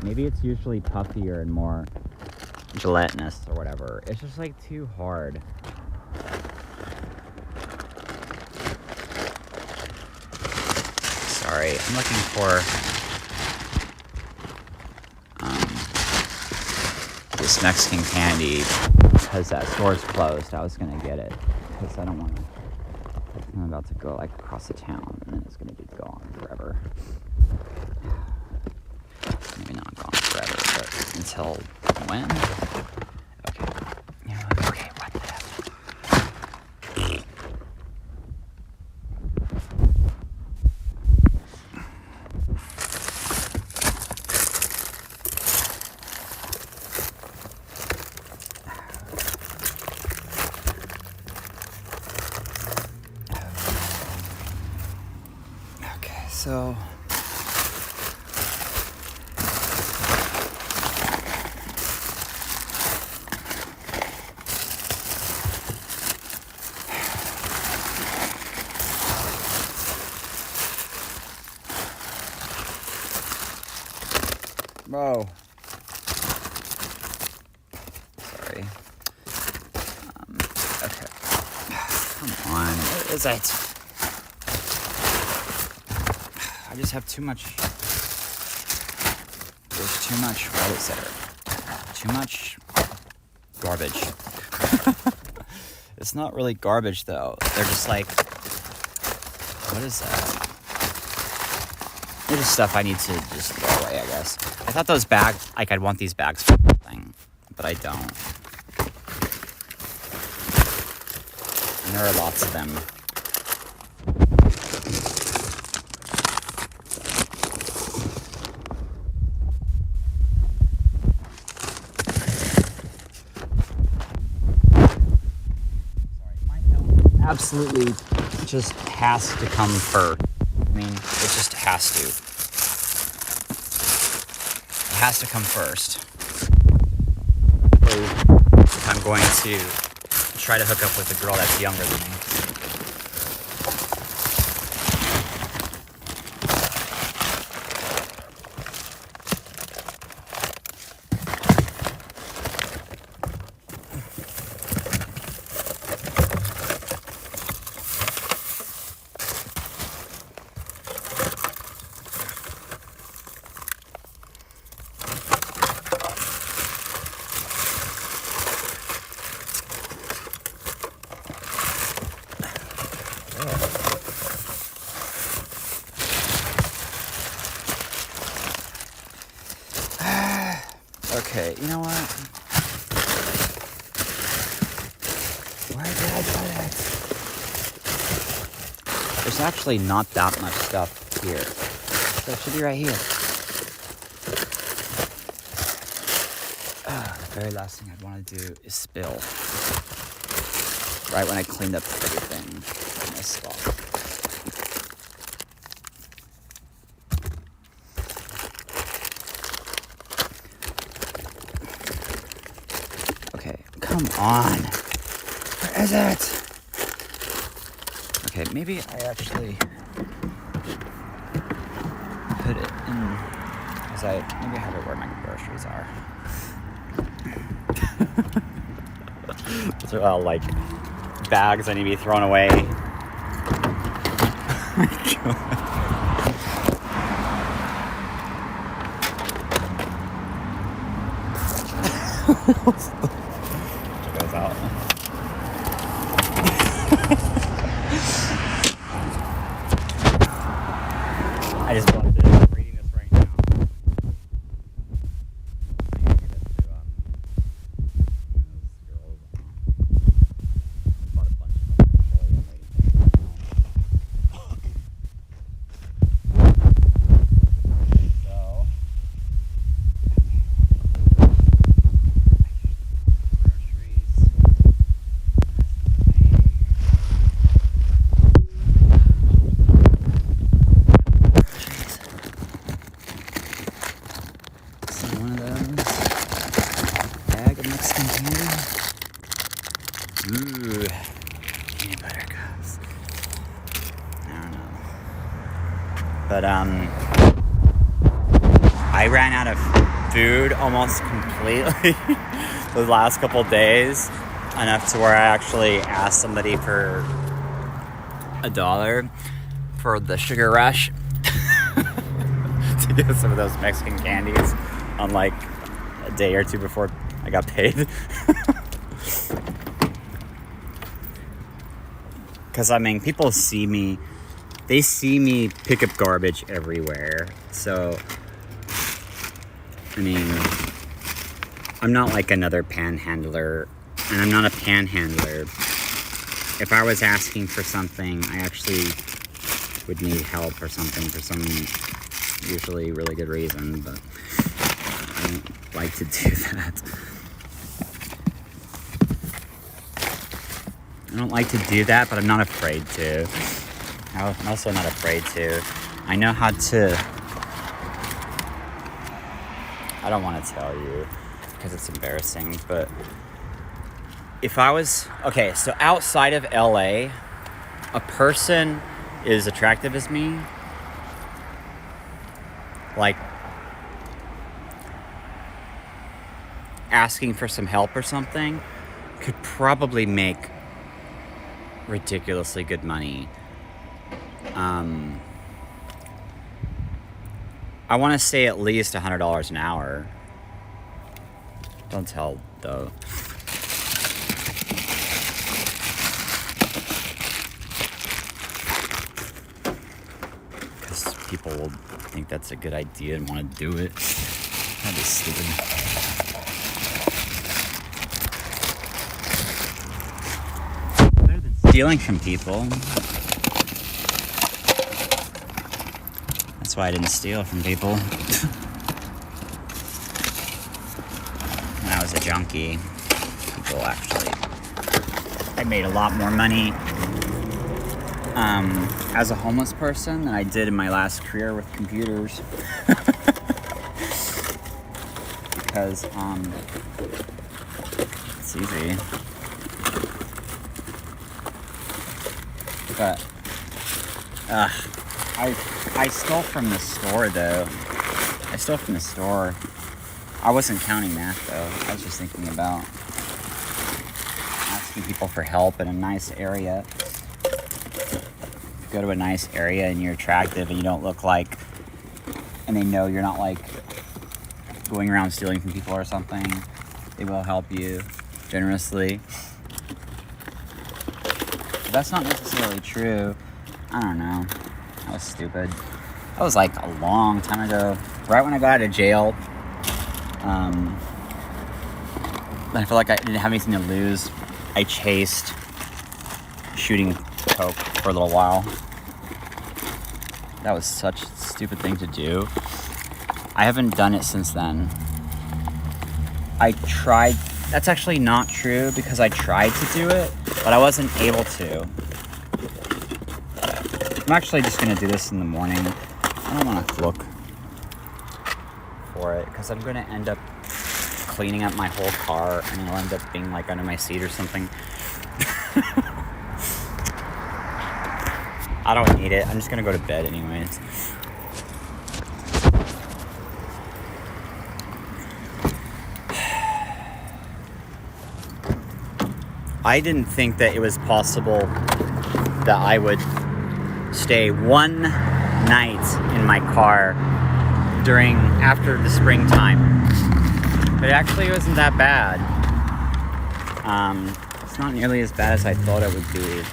Maybe it's usually puffier and more gelatinous or whatever. It's just like too hard. Sorry, I'm looking for this Mexican candy because that store's closed. I was gonna get it because I don't want to. I'm about to go like across the town and then it's gonna be gone forever. Maybe not gone forever, but until when? Okay. Yeah, okay, what the hell? Okay, so whoa. Sorry. Okay. Come on. Where is it? I just have too much. There's too much. What is there? Too much garbage. It's not really garbage though. They're just like, what is that? They're just stuff I need to just throw away, I guess. I thought those bags, like I'd want these bags for something, but I don't. And there are lots of them. Sorry, my health absolutely just has to come first. I mean, it just has to. It has to come first. I'm going to try to hook up with a girl that's younger than me. Okay, you know what? Where did I put it? There's actually not that much stuff here. So it should be right here. The very last thing I'd want to do is spill. Right when I cleaned up everything in this spot. Come on. Where is it? Okay, maybe I actually put it in, because maybe I have it where my groceries are. Those are all like bags that need to be thrown away. Oh my God. Out. I just bought this. I'm reading this right now. I need this to those girls. I bought a bunch of them actually. I'm waiting for them now. One of those. Bag of Mexican candy. Ooh. Peanut butter cups. I don't know. But, I ran out of food almost completely the last couple days, enough to where I actually asked somebody for $1 for the sugar rush to get some of those Mexican candies on like a day or two before I got paid. Because, I mean, people see me, they see me pick up garbage everywhere. So, I mean, I'm not like another panhandler, and I'm not a panhandler. If I was asking for something, I actually would need help or something for some usually really good reason, but I don't like to do that. I don't like to do that, but I'm not afraid to. I'm also not afraid to. I know how to... I don't want to tell you because it's embarrassing, but if I was... Okay, so outside of LA, a person as attractive as me, like asking for some help or something, could probably make ridiculously good money. I want to say at least $100 an hour. Don't tell, though. Because people will think that's a good idea and want to do it. That is stupid. Stealing from people. That's why I didn't steal from people. When I was a junkie, people actually... I made a lot more money as a homeless person than I did in my last career with computers. Because it's easy. But I stole from the store, though. I stole from the store. I wasn't counting that, though. I was just thinking about asking people for help in a nice area. If you go to a nice area and you're attractive and you don't look like... And they know you're not, like, going around stealing from people or something, they will help you generously. But that's not necessarily true. I don't know. That was stupid. That was like a long time ago. Right when I got out of jail. I feel like I didn't have anything to lose. I chased shooting coke for a little while. That was such a stupid thing to do. I haven't done it since then. I tried. That's actually not true because I tried to do it, but I wasn't able to. I'm actually just going to do this in the morning. I don't want to look for it because I'm going to end up cleaning up my whole car and it'll end up being like under my seat or something. I don't need it. I'm just going to go to bed anyways. I didn't think that it was possible that I would stay one night in my car after the springtime. But it actually wasn't that bad. It's not nearly as bad as I thought it would be.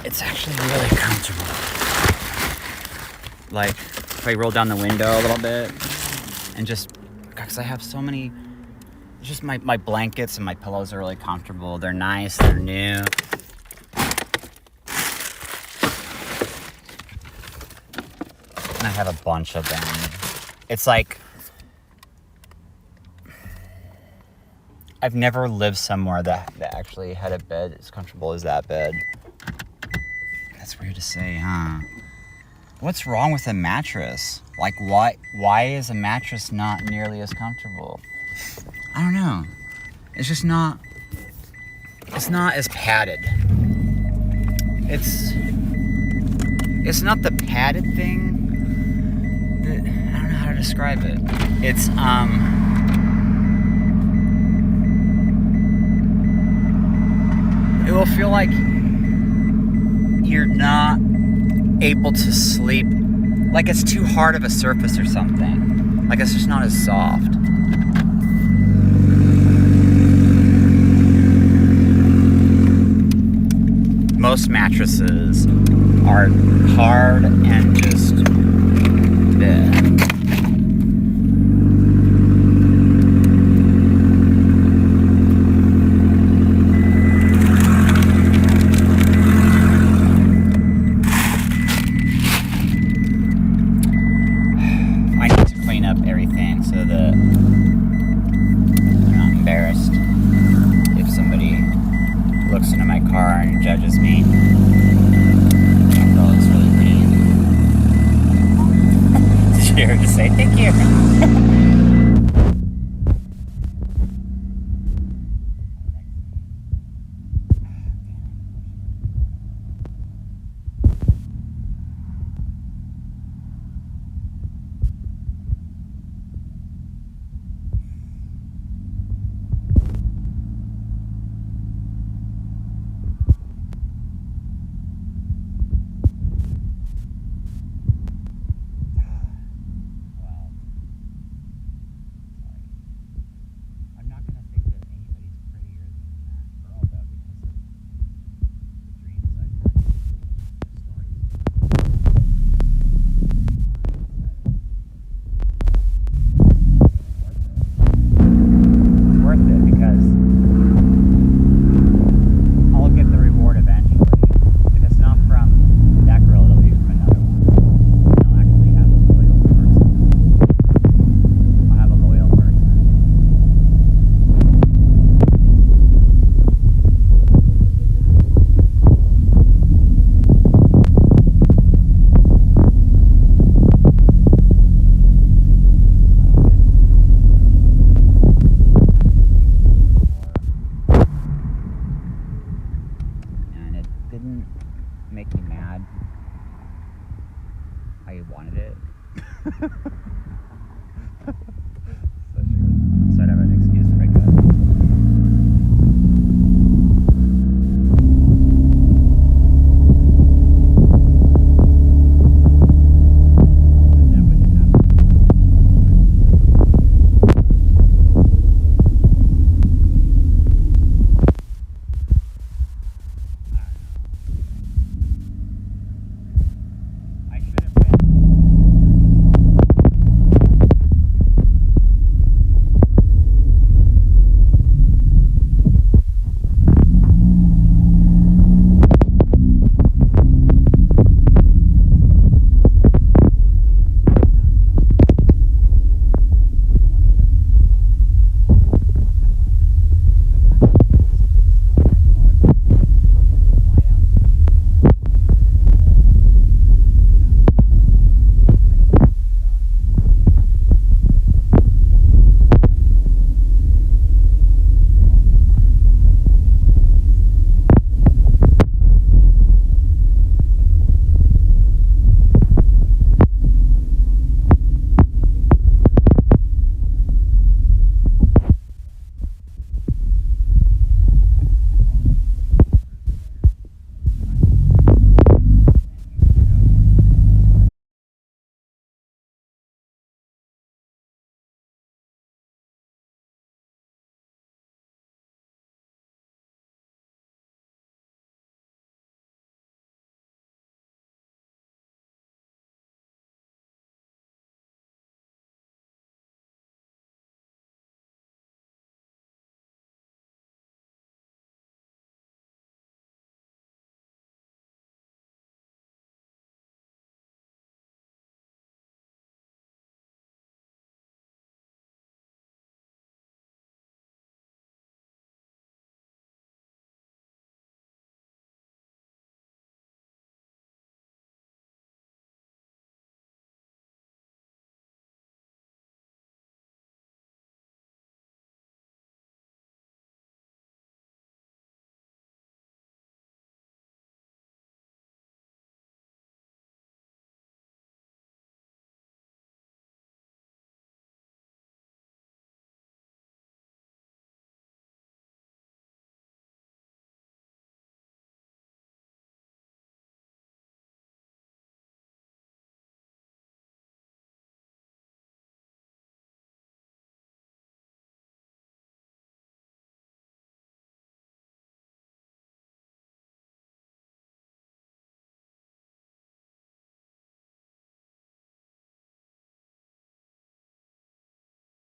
It's actually really comfortable. Like, if I roll down the window a little bit and just, because I have so many, just my blankets and my pillows are really comfortable. They're nice, they're new. And I have a bunch of them. It's like, I've never lived somewhere that actually had a bed as comfortable as that bed. That's weird to say, huh? What's wrong with a mattress? Like, why is a mattress not nearly as comfortable? I don't know. It's just not... It's not as padded. It's not the padded thing that... I don't know how how to describe it. It's it will feel like you're not able to sleep, like it's too hard of a surface or something. Like it's just not as soft. Most mattresses are hard and just bleh. I need to clean up everything so that I'm not embarrassed if somebody looks into my car and judges me. Oh, it's really pretty. Did you hear her just say thank you? Didn't make me mad. I wanted it.